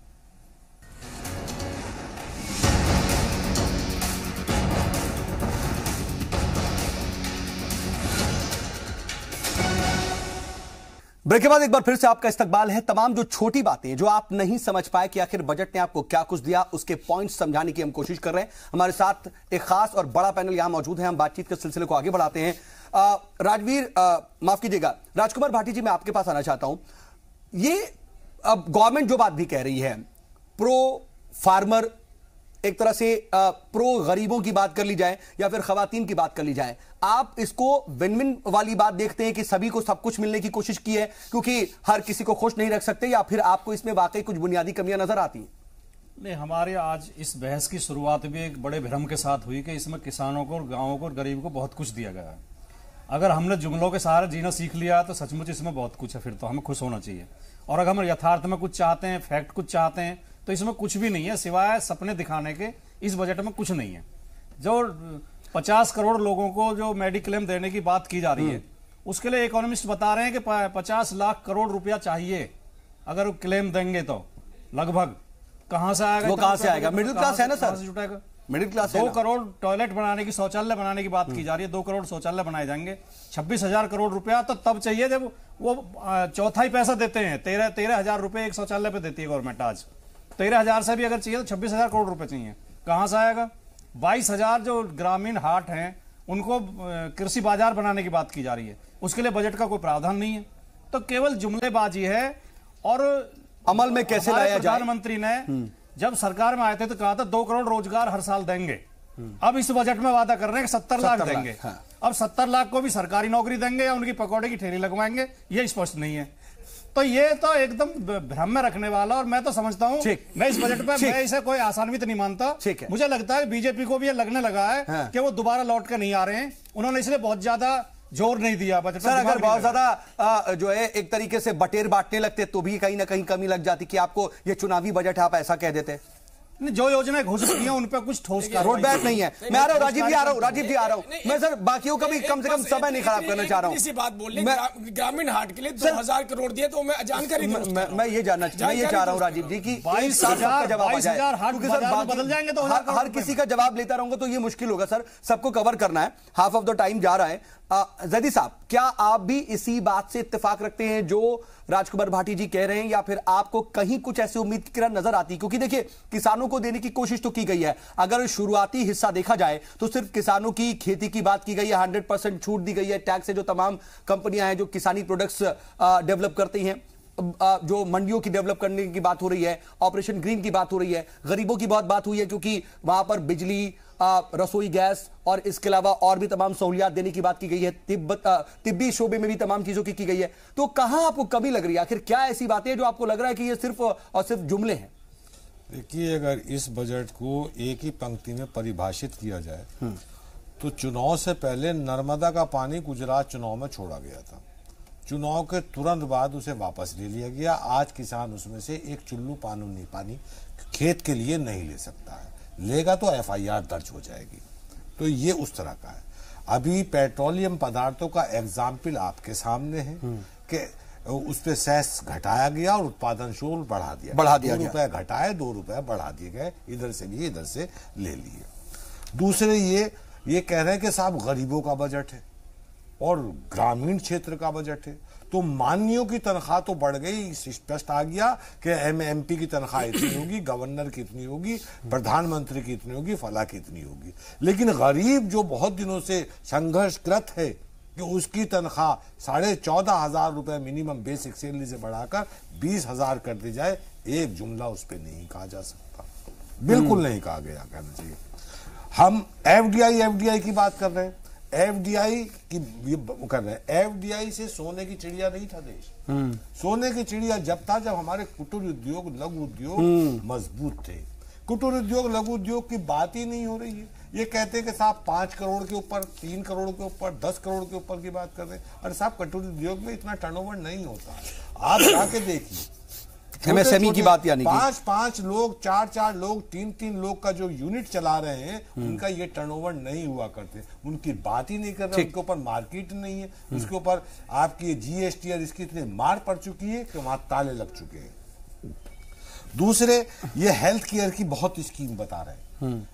ब्रेक के बाद एक बार फिर से आपका इस्तकबाल है। तमाम जो छोटी बातें जो आप नहीं समझ पाए कि आखिर बजट ने आपको क्या कुछ दिया, उसके पॉइंट्स समझाने की हम कोशिश कर रहे हैं। हमारे साथ एक खास और बड़ा पैनल यहां मौजूद है। हम बातचीत के सिलसिले को आगे बढ़ाते हैं। राजवीर, माफ कीजिएगा, राजकुमार भाटी जी, मैं आपके पास आना चाहता हूं। ये अब गवर्नमेंट जो बात भी कह रही है, प्रो फार्मर, एक तरह से प्रो गरीबों की बात कर ली जाए या फिर खवातीन की बात कर ली जाए, आप इसको विन विन वाली बात देखते हैं कि सभी को सब कुछ मिलने की कोशिश की है क्योंकि हर किसी को खुश नहीं रख सकते, या फिर आपको इसमें वाकई कुछ बुनियादी कमियां नजर आती हैं? नहीं, हमारे आज इस बहस की शुरुआत भी एक बड़े भ्रम के साथ हुई कि इसमें किसानों को, गाँवों को, गरीब को बहुत कुछ दिया गया है। अगर हमने जुमलों के सहारे जीना सीख लिया तो सचमुच इसमें बहुत कुछ है, फिर तो हमें खुश होना चाहिए। और अगर हम यथार्थ में कुछ चाहते हैं, फैक्ट कुछ चाहते हैं, तो इसमें कुछ भी नहीं है सिवाय सपने दिखाने के। इस बजट में कुछ नहीं है। जो 50 करोड़ लोगों को जो मेडिक्लेम देने की बात की जा रही है, उसके लिए इकोनॉमिस्ट बता रहे हैं कि 50 लाख करोड़ रुपया चाहिए अगर क्लेम देंगे तो। लगभग कहां से आएगा? वो कहां से आएगा? मिडिल क्लास है ना सर, जुटेगा। मिडिल क्लास 2 करोड़ टॉयलेट बनाने की, शौचालय बनाने की बात की जा रही है। 2 करोड़ शौचालय बनाए जाएंगे। 26,000 करोड़ रुपया तो तब चाहिए जब वो चौथाई पैसा देते हैं। 13,000 रुपए एक शौचालय पे देती है गवर्नमेंट आज। 13,000 से भी अगर चाहिए तो 26,000 करोड़ रुपए चाहिए। कहां से आएगा? 22,000 जो ग्रामीण हाट हैं उनको कृषि बाजार बनाने की बात की जा रही है, उसके लिए बजट का कोई प्रावधान नहीं है। तो केवल जुमलेबाजी है। और अमल में कैसे लाया जाए? प्रधानमंत्री ने जब सरकार में आए थे तो कहा था 2 करोड़ रोजगार हर साल देंगे। अब इस बजट में वादा कर रहे हैं कि 70 लाख देंगे। हाँ। अब 70 लाख को भी सरकारी नौकरी देंगे या उनकी पकौड़े की ठेली लगवाएंगे, ये स्पष्ट नहीं है। तो ये तो एकदम भ्रम में रखने वाला, और मैं तो समझता हूं, मैं इस बजट पे मैं इसे कोई आसान्वित नहीं मानता। मुझे लगता है बीजेपी को भी ये लगने लगा है कि वो दोबारा लौट कर नहीं आ रहे हैं। उन्होंने इसलिए बहुत ज्यादा जोर नहीं दिया बजट सर। अगर बहुत ज्यादा जो है एक तरीके से बटेर बांटने लगते तो भी कहीं ना कहीं कमी लग जाती कि आपको ये चुनावी बजट है, आप ऐसा कह देते। जो योजनाएं घोषित की हैं उन पर कुछ ठोस रोड मैप नहीं है। मैं आ रहा हूँ राजीव जी, आ रहा हूँ। मैं सर बाकियों का भी कम से कम समय नहीं खराब करना चाह रहा हूँ। इसी बात बोल रहे हैं, ग्रामीण हाट के लिए 2,000 करोड़ दिए, तो मैं जानकारी मैं ये चाह रहा हूँ राजीव जी की 22,000 बदल जाएंगे तो हर किसी का जवाब लेता रहूंगा तो ये मुश्किल होगा सर, सबको कवर करना है। हाफ ऑफ द टाइम जा रहा है। जैदी साहब, क्या आप भी इसी बात से इत्तेफाक रखते हैं जो राजकुमार भाटी जी कह रहे हैं, या फिर आपको कहीं कुछ ऐसी उम्मीद की किरण नजर आती? क्योंकि देखिए, किसानों को देने की कोशिश तो की गई है। अगर शुरुआती हिस्सा देखा जाए तो सिर्फ किसानों की खेती की बात की गई है, 100% छूट दी गई है टैक्स से जो तमाम कंपनियां हैं जो किसानी प्रोडक्ट्स डेवलप करती हैं, जो मंडियों की डेवलप करने की बात हो रही है, ऑपरेशन ग्रीन की बात हो रही है, गरीबों की बहुत बात हुई है क्योंकि वहां पर बिजली, रसोई गैस और इसके अलावा और भी तमाम सहूलियात देने की बात की गई है, तिब्बी शोबे में भी तमाम चीजों की गई है। तो कहां आपको कमी लग रही है? आखिर क्या ऐसी बातें हैं जो आपको लग रहा है कि ये सिर्फ और सिर्फ जुमले हैं? देखिए, अगर इस बजट को एक ही पंक्ति में परिभाषित किया जाए तो चुनाव से पहले नर्मदा का पानी गुजरात चुनाव में छोड़ा गया था, चुनाव के तुरंत बाद उसे वापस ले लिया गया। आज किसान उसमें से एक चुल्लू पानी खेत के लिए नहीं ले सकता है, लेगा तो FIR दर्ज हो जाएगी। तो ये उस तरह का है। अभी पेट्रोलियम पदार्थों का एग्जाम्पल आपके सामने है कि उस पर सेस घटाया गया और उत्पादन शुल्क बढ़ा दिया गया। 2 रुपए घटाए, 2 रुपए बढ़ा दिए गए, इधर से लिए इधर से ले लिए। दूसरे ये कह रहे हैं कि साहब गरीबों का बजट है और ग्रामीण क्षेत्र का बजट है, तो माननीयों की तनख्वाह तो बढ़ गई, स्पष्ट आ गया कि MP की तनख्वाह इतनी होगी, गवर्नर की इतनी होगी, प्रधानमंत्री की इतनी होगी, फला की इतनी होगी। लेकिन गरीब जो बहुत दिनों से संघर्षरत है कि उसकी तनख्वाह 14,500 रुपए मिनिमम बेसिक सैलरी से बढ़ाकर 20,000 कर दी जाए, एक जुमला उस पर नहीं कहा जा सकता, बिल्कुल नहीं कहा गया कहना चाहिए। हम FDI की बात कर रहे हैं, FDI की कर रहे हैं। FDI से सोने की चिड़िया नहीं था देश। सोने की चिड़िया जब था जब हमारे कुटीर उद्योग, लघु उद्योग मजबूत थे। कुटीर उद्योग, लघु उद्योग की बात ही नहीं हो रही है। ये कहते हैं कि साहब 5 करोड़ के ऊपर, 3 करोड़ के ऊपर, 10 करोड़ के ऊपर की बात कर रहे हैं। अरे साहब, कुटीर उद्योग में इतना टर्नओवर नहीं होता। आप जाके देखिए, MSME की बात, यानी 5 लोग, 4 लोग, 3 लोग का जो यूनिट चला रहे हैं, उनका ये टर्नओवर नहीं हुआ करते। उनकी बात ही नहीं कर रहे, उनके ऊपर मार्केट नहीं है, उसके ऊपर आपकी GST और इसकी इतनी मार पड़ चुकी है कि वहां ताले लग चुके हैं। दूसरे, ये हेल्थ केयर की बहुत स्कीम बता रहे हैं,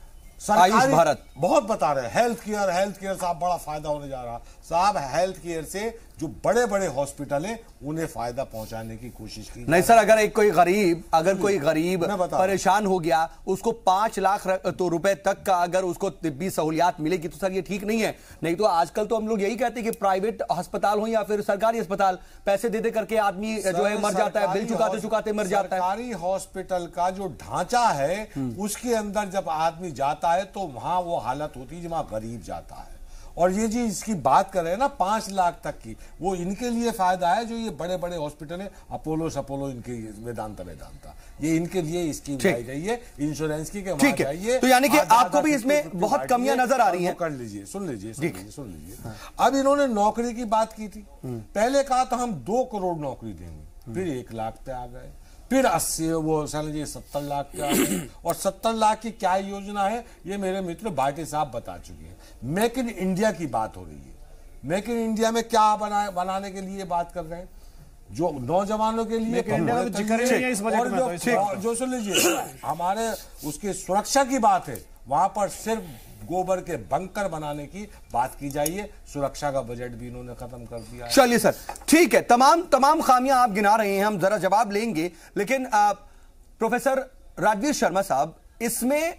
आयुष भारत बहुत बता रहे हैं। हेल्थ केयर साहब बड़ा फायदा होने जा रहा। साहब, हेल्थ केयर से जो बड़े बड़े हॉस्पिटल हैं उन्हें फायदा पहुंचाने की कोशिश की नहीं सर। अगर कोई गरीब परेशान हो गया, उसको 5 लाख रुपए तक का अगर उसको तिब्बी सहूलियात मिलेगी तो सर ये ठीक नहीं है। नहीं तो आजकल तो हम लोग यही कहते हैं कि प्राइवेट अस्पताल हो या फिर सरकारी अस्पताल, पैसे दे करके आदमी जो है मर जाता है, बिल चुकाते चुकाते मर जाता है। सरकारी हॉस्पिटल का जो ढांचा है उसके अंदर जब आदमी जाता है तो वहां वो हालत होती है जहां गरीब जाता है। और ये जी इसकी बात कर रहे हैं ना 5 लाख तक की, वो इनके लिए फायदा है जो ये बड़े बड़े हॉस्पिटल है, अपोलो इनके वेदांता, ये इनके लिए स्कीम लाई गई है इंश्योरेंस की। ठीक है, तो यानी कि आपको भी इसमें बहुत कमियां नजर आ रही हैं। कर लीजिए, सुन लीजिए। अब इन्होंने नौकरी की बात की थी, पहले कहा था हम 2 करोड़ नौकरी देंगे, फिर 1 लाख पे आ गए, फिर 70 लाख का और 70 लाख की क्या योजना है ये मेरे मित्र भाटी साहब बता चुके हैं। मेक इन इंडिया की बात हो रही है। मेक इन इंडिया में क्या बनाने के लिए बात कर रहे हैं, जो नौजवानों के लिए जो सुन लीजिए, हमारे उसकी सुरक्षा की बात है, वहां पर सिर्फ गोबर के बंकर बनाने की बात की जाइए। सुरक्षा का बजट भी इन्होंने खत्म कर दिया है। चलिए सर, ठीक है, तमाम खामियां आप गिना रहे हैं, हम जरा जवाब लेंगे। लेकिन प्रोफेसर राजवीर शर्मा साहब, इसमें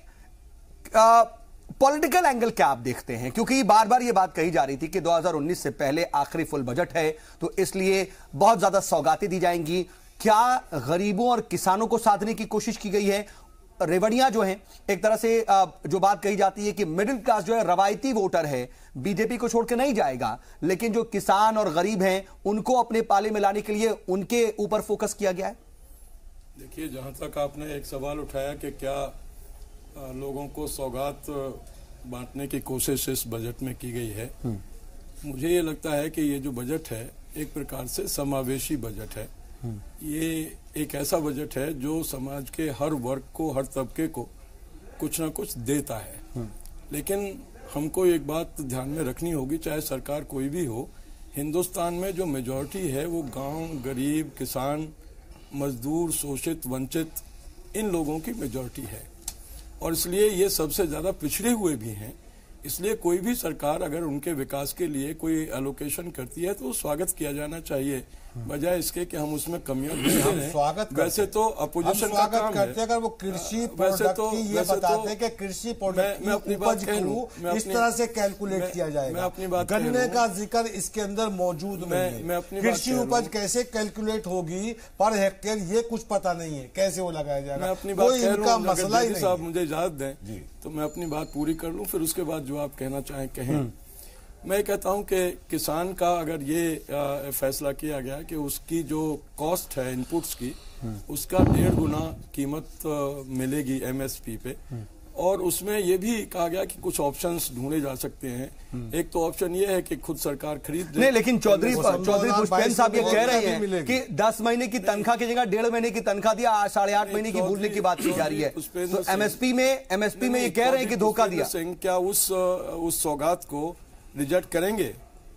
पॉलिटिकल एंगल क्या आप देखते हैं? क्योंकि बार बार ये बात कही जा रही थी कि 2019 से पहले आखिरी फुल बजट है, तो इसलिए बहुत ज्यादा सौगातें दी जाएंगी। क्या गरीबों और किसानों को साधने की कोशिश की गई है? रेवड़ियां जो हैं, एक तरह से जो बात कही जाती है कि मिडिल क्लास जो है, रवायती वोटर है, बीजेपी को छोड़ के नहीं जाएगा, लेकिन जो किसान और गरीब हैं उनको अपने पाले में लाने के लिए उनके ऊपर फोकस किया गया है। देखिए, जहां तक आपने एक सवाल उठाया कि क्या लोगों को सौगात बांटने की कोशिश इस बजट में की गई है, मुझे ये लगता है कि ये जो बजट है एक प्रकार से समावेशी बजट है। ये एक ऐसा बजट है जो समाज के हर वर्ग को, हर तबके को कुछ ना कुछ देता है। लेकिन हमको एक बात ध्यान में रखनी होगी, चाहे सरकार कोई भी हो, हिंदुस्तान में जो मेजॉरिटी है वो गांव, गरीब, किसान, मजदूर, शोषित, वंचित, इन लोगों की मेजॉरिटी है। और इसलिए ये सबसे ज्यादा पिछड़े हुए भी हैं, इसलिए कोई भी सरकार अगर उनके विकास के लिए कोई एलोकेशन करती है तो स्वागत किया जाना चाहिए, बजाय इसके कि हम उसमें कमियां ढूंढते हैं। स्वागत वैसे तो अपोजिशन का काम है। अगर वो कृषि वैसे तो ये बताते हैं कि कृषि प्रोडक्ट मैं अपनी बात कह लूं, इस तरह से कैलकुलेट किया जाएगा। मैं अपनी बात गन्ने का जिक्र इसके अंदर मौजूद नहीं है। कृषि उपज कैसे कैलकुलेट होगी पर हेक्टेयर ये कुछ पता नहीं है, कैसे वो लगाया जाएगा। मैं अपनी बात कह रहा हूं, मसला ही साहब मुझे इजाजत दें तो मैं अपनी बात पूरी कर लूं, फिर उसके बाद जो आप कहना चाहें कहें। मैं कहता हूं कि किसान का अगर ये फैसला किया गया कि उसकी जो कॉस्ट है इनपुट्स की, उसका 1.5 गुना कीमत मिलेगी एमएसपी पे, और उसमें ये भी कहा गया कि कुछ ऑप्शंस ढूंढे जा सकते हैं। एक तो ऑप्शन ये है कि खुद सरकार खरीद दे। नहीं, लेकिन चौधरी पुष्पेंद्र साहब ये कह रहे हैं कि 10 महीने की तनख्वाह की जगह 1.5 महीने की तनख्वाह दिया, 8.5 महीने की भूलने की बात की जा रही है। तो एमएसपी में ये कह रहे हैं कि धोखा दिया। क्या उस सौगात को रिजेक्ट करेंगे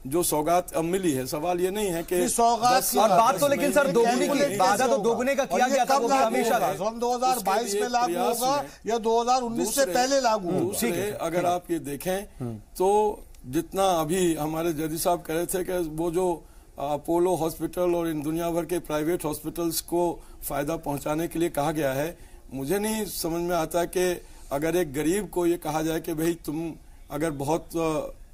जो सौगात अब मिली है? सवाल ये नहीं है कि सौगात और बात तो लेकिन सर दोगुने की वादा तो दोगुने का किया गया था, वो हमेशा 2022 में लागू होगा या 2019 से पहले लागू होगा। दूसरे अगर आप ये देखें तो जितना अभी हमारे जदी साहब कह रहे थे कि वो जो अपोलो हॉस्पिटल और इन दुनिया भर के प्राइवेट हॉस्पिटल्स को फायदा पहुंचाने के लिए कहा गया है, मुझे नहीं समझ में आता कि अगर एक गरीब को ये कहा जाए कि भाई तुम अगर बहुत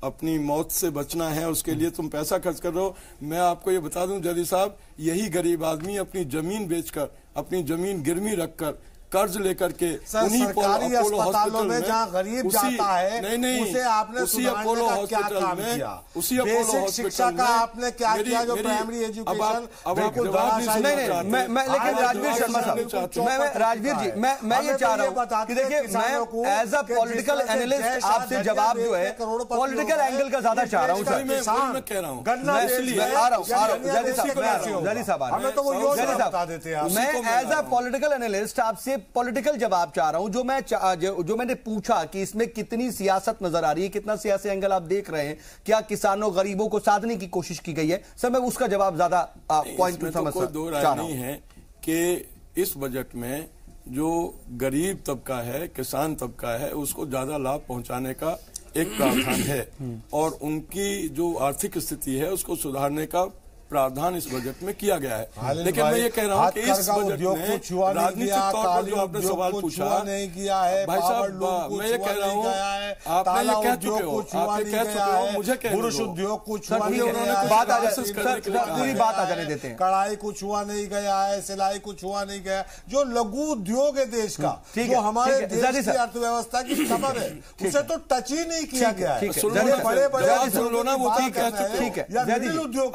अपनी मौत से बचना है उसके लिए तुम पैसा खर्च कर रहे हो। मैं आपको ये बता दूं जदी साहब, यही गरीब आदमी अपनी जमीन बेचकर, अपनी जमीन गिरवी रखकर, कर्ज लेकर के उन्हीं सरकारी अस्पतालों में जहां गरीब जाता है, नहीं, उसे आपने उसी अपोलो हॉस्पिटल में, उसी अपोलो शिक्षा का आपने क्या किया जो प्राइमरी एजुकेशन। लेकिन राजवीर शर्मा साहब, राजवीर जी, मैं ये चाह रहा हूँ कि देखिए, मैं एज अ पॉलिटिकल एनालिस्ट आपसे जवाब जो है पॉलिटिकल एंगल का ज्यादा चाह रहा हूँ सर। मैं कह रहा हूँ मैं एज अ पॉलिटिकल एनालिस्ट आपसे पॉलिटिकल जवाब चाह रहा हूं। जो मैंने पूछा कि इसमें कितनी सियासत नजर आ रही है, कितना सियासी एंगल आप देख रहे हैं, क्या किसानों गरीबों को साधने की कोशिश की गई है, सर मैं उसका जवाब ज्यादा पॉइंट टू समझ चाह रहा हूं है कि इस बजट में जो गरीब तबका है, किसान तबका है, उसको ज्यादा लाभ पहुंचाने का एक प्रावधान है और उनकी जो आर्थिक स्थिति है उसको सुधारने का प्रावधान इस बजट में किया गया है। लेकिन मैं ये कह रहा हूँ कि इस बजट में राजनीतिक तौर पर जो आपने सवाल पूछा नहीं किया है, भाई साहब मैं ये कह रहा हूँ, आपने ये कह चुके हो, मुझे कह पुरुष उद्योग कुछ पूरी बात आ जाने देते हैं। कढ़ाई कुछ हुआ नहीं गया है, सिलाई कुछ हुआ नहीं गया, जो लघु उद्योग है देश का, जो हमारे देश की अर्थव्यवस्था की कमर है, उसे तो टच ही नहीं किया गया है। बड़े बड़े सुन लो ना, वो कह चुके हो उद्योग।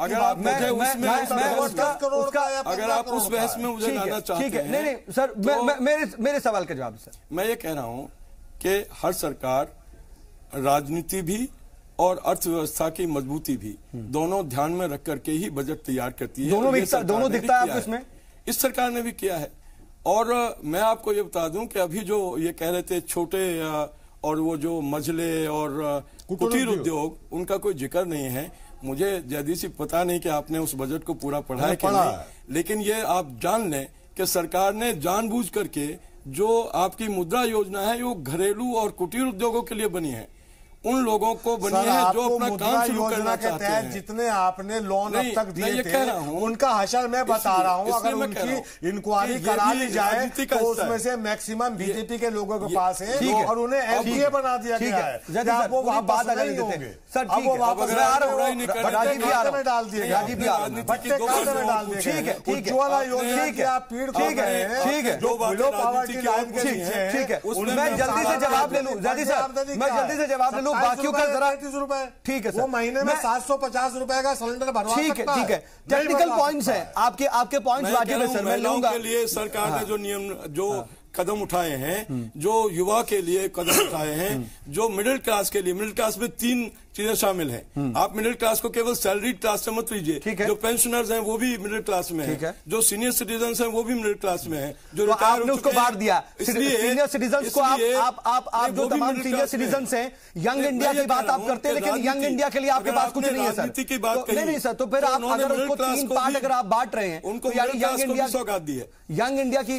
अगर आप उस बहस में मुझे लाना चाहते हैं, नहीं सर, मेरे सवाल का जवाब सर। मैं ये कह रहा हूं कि हर सरकार राजनीति भी और अर्थव्यवस्था की मजबूती भी दोनों ध्यान में रख करके ही बजट तैयार करती है। दोनों दिखता है आपको इसमें? इस सरकार ने भी किया है। और मैं आपको ये बता दूं कि अभी जो ये कह रहे थे छोटे और वो जो मझले और कुटीर उद्योग, उनका कोई जिक्र नहीं है। मुझे जैदी सी पता नहीं कि आपने उस बजट को पूरा पढ़ा है कि नहीं, लेकिन ये आप जान लें कि सरकार ने जानबूझ करके जो आपकी मुद्रा योजना है वो घरेलू और कुटीर उद्योगों के लिए बनी है, उन लोगों को बनी है जो अपना काम शुरू करना चाहते हैं। जितने आपने लोन अब तक दिए थे उनका हशर मैं बता रहा हूं, अगर उनकी इंक्वायरी करा ली जाए तो उसमें से मैक्सिमम बीजेपी के लोगों के पास है और उन्हें एफडीए बना दिया गया है। वो वहां बात आ जाने देते हैं सर। अब वो वापस में डाल दिए गए, बच्चे खाते में डाल दिए गए। उज्ज्वला योजना की आप पीड़ खो गए हैं, जो बिलो पॉवर्टी लाइन के नीचे है। मैं जल्दी से जवाब ले लूं, जल्दी से जवाब ले लूं। बाकियों का जरा 30 रुपए, ठीक है सर, वो महीने में 750 रुपए का सिलेंडर भरवा सकता है। ठीक है, टेक्निकल पॉइंट्स हैं आपके पॉइंट्स वाजिब है सर, मैं लूंगा। के लिए सरकार ने जो नियम जो कदम उठाए हैं, जो युवा के लिए कदम उठाए हैं, जो मिडिल क्लास के लिए, मिडिल क्लास में 3 चीजें शामिल हैं। आप मिडिल क्लास को केवल सैलरीड क्लास से मत लीजिए, जो पेंशनर्स हैं वो भी मिडिल क्लास में हैं, जो सीनियर सिटीजन हैं वो भी मिडिल क्लास में हैं, जो तो आपने उसको बांट दिया। सीनियर सिटीजन को आप जो तमाम सीनियर सिटीजन हैं, यंग इंडिया की बात आप करते हैं, लेकिन यंग इंडिया के लिए आपके पास कुछ नहीं है सर। की बात नहीं सर, तो फिर आप अगर उसको 3 पार्ट अगर आप बांट रहे हैं, उनको यानी यंग इंडिया सौगात दी है। यंग इंडिया की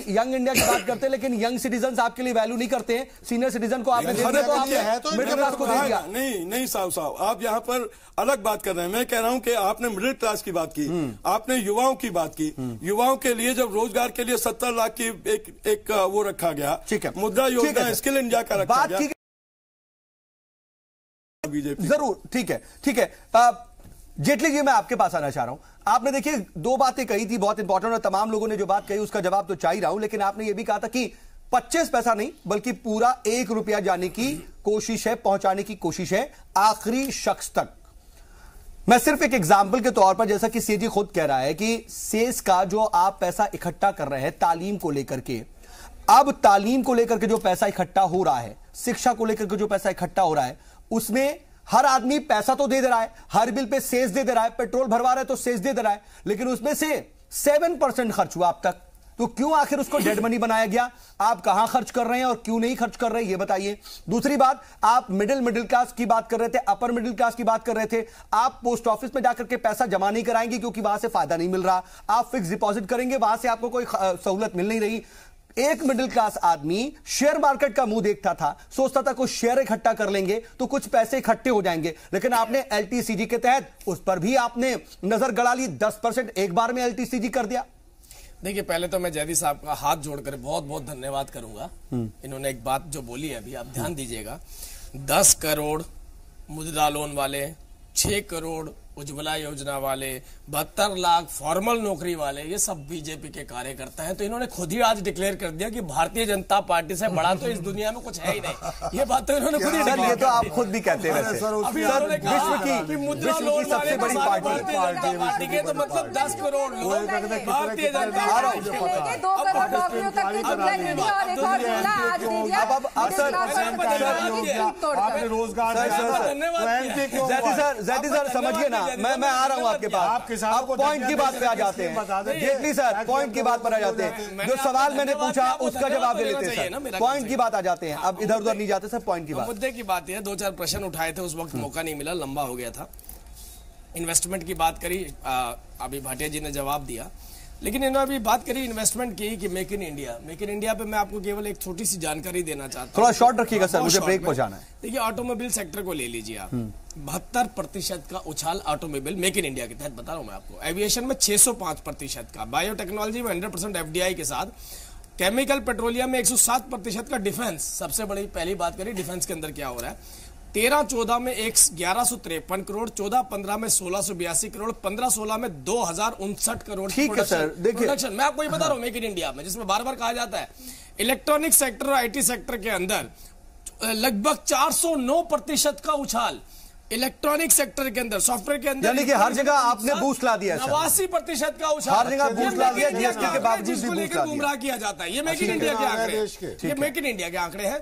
बात करते हैं, लेकिन यंग सिटीजन आपके लिए वैल्यू नहीं करते हैं। सीनियर सिटीजन को आपने दे दिया, तो आपने मिडिल क्लास को दे दिया। नहीं साहब, आप यहाँ पर अलग बात कर रहे हैं। मैं कह रहा हूं कि आपने मिडिल क्लास की बात की, आपने युवाओं की बात की। युवाओं के लिए जब रोजगार के लिए 70 लाख की एक वो रखा गया, ठीक है, मुद्रा योजना स्किल इंडिया का रखा गया बीजेपी। जरूर, ठीक है। जेटली जी, मैं आपके पास आना चाह रहा हूं। आपने देखिए 2 बातें कही थी बहुत इंपॉर्टेंट, और तमाम लोगों ने जो बात कही उसका जवाब तो चाह ही रहा हूं, लेकिन आपने यह भी कहा था कि 25 पैसा नहीं बल्कि पूरा 1 रुपया जाने की कोशिश है, पहुंचाने की कोशिश है आखिरी शख्स तक। मैं सिर्फ एक एग्जाम्पल के तौर पर, जैसा कि सीजी खुद कह रहा है कि सेस का जो आप पैसा इकट्ठा कर रहे हैं तालीम को लेकर के, अब तालीम को लेकर के जो पैसा इकट्ठा हो रहा है, शिक्षा को लेकर के जो पैसा इकट्ठा हो रहा है, उसमें हर आदमी पैसा तो दे दे रहा है, हर बिल पे सेस दे दे रहा है, पेट्रोल भरवा रहा है तो सेस दे दे रहा है, लेकिन उसमें से 7% खर्च हुआ अब तक। तो क्यों आखिर उसको डेड मनी बनाया गया? आप कहां खर्च कर रहे हैं और क्यों नहीं खर्च कर रहे हैं, ये बताइए। दूसरी बात, आप मिडिल क्लास की बात कर रहे थे, अपर मिडिल क्लास की बात कर रहे थे। आप पोस्ट ऑफिस में जाकर के पैसा जमा नहीं कराएंगे क्योंकि वहां से फायदा नहीं मिल रहा। आप फिक्स डिपॉजिट करेंगे, वहां से आपको कोई सहूलत मिल नहीं रही। एक मिडिल क्लास आदमी शेयर मार्केट का मुंह देखता था, सोचता था कुछ शेयर इकट्ठा कर लेंगे तो कुछ पैसे इकट्ठे हो जाएंगे, लेकिन आपने एलटीसीजी के तहत उस पर भी आपने नजर गड़ा ली, 10% एक बार में एलटीसीजी कर दिया। देखिए, पहले तो मैं जयदी साहब का हाथ जोड़कर बहुत बहुत धन्यवाद करूंगा। इन्होंने एक बात जो बोली है अभी, आप ध्यान दीजिएगा, 10 करोड़ मुद्रा लोन वाले, 6 करोड़ उज्ज्वला योजना वाले, 72 लाख फॉर्मल नौकरी वाले, ये सब बीजेपी के कार्यकर्ता हैं। तो इन्होंने खुद ही आज डिक्लेयर कर दिया कि भारतीय जनता पार्टी से बड़ा तो इस दुनिया में कुछ है ही नहीं। ये बात तो इन्होंने खुद ही डिक्लेयर, ये तो आप खुद भी कहते हैं वैसे। अभी उन्होंने कहा कि मुद्रा लोन सबसे बड़ी पार्टी के तो मतलब 10 करोड़ लोग भारतीय जनता पार्टी। सर समझिए ना, मैं आ रहा हूं आपके पास। आप पॉइंट की बात पे आ जाते हैं जेटली सर, पॉइंट की बात पर आ जाते हैं। जो सवाल मैंने पूछा उसका जवाब दे लेते हैं सर, पॉइंट की बात आ जाते हैं। अब इधर उधर नहीं जाते सर, पॉइंट की बात। मुद्दे की बात है, 2-4 प्रश्न उठाए थे, उस वक्त मौका नहीं मिला, लंबा हो गया था। इन्वेस्टमेंट की बात करी, अभी भाटिया जी ने जवाब दिया, लेकिन इन्होंने अभी बात करी इन्वेस्टमेंट की कि मेक इन इंडिया पे मैं आपको केवल एक छोटी सी जानकारी देना चाहता हूं। थोड़ा शॉर्ट रखिएगा सर, मुझे ब्रेक पर जाना है। देखिए, ऑटोमोबाइल सेक्टर को ले लीजिए आप, 72% का उछाल ऑटोमोबाइल मेक इन इंडिया के तहत बता रहा हूं मैं आपको। एविएशन में 605% का, बायोटेक्नोलॉजी में 100% FDI के साथ, केमिकल पेट्रोलियम में 107% का, डिफेंस सबसे बड़ी पहली बात करें डिफेंस के अंदर क्या हो रहा है, 13-14 में 1153 करोड़, 14-15 में 1682 करोड़, 15-16 में 2059 करोड़। ठीक है सर, देखिए प्रोडक्शन मैं आपको ये बता रहा हूं मेक इन इंडिया में, जिसमें बार बार कहा जाता है इलेक्ट्रॉनिक सेक्टर और IT सेक्टर के अंदर लगभग 409% का उछाल इलेक्ट्रॉनिक सेक्टर के अंदर, सॉफ्टवेयर के अंदर, यानी कि हर जगह आपने बूस्ट ला दिया, 89% का उछाल हर जगह बूस्ट ला दिया, जीएसटी के बावजूद भी बूस्ट ला दिया। गुमराह किया जाता है, ये मेक इन इंडिया के आंकड़े, ये मेक इन इंडिया के आंकड़े हैं।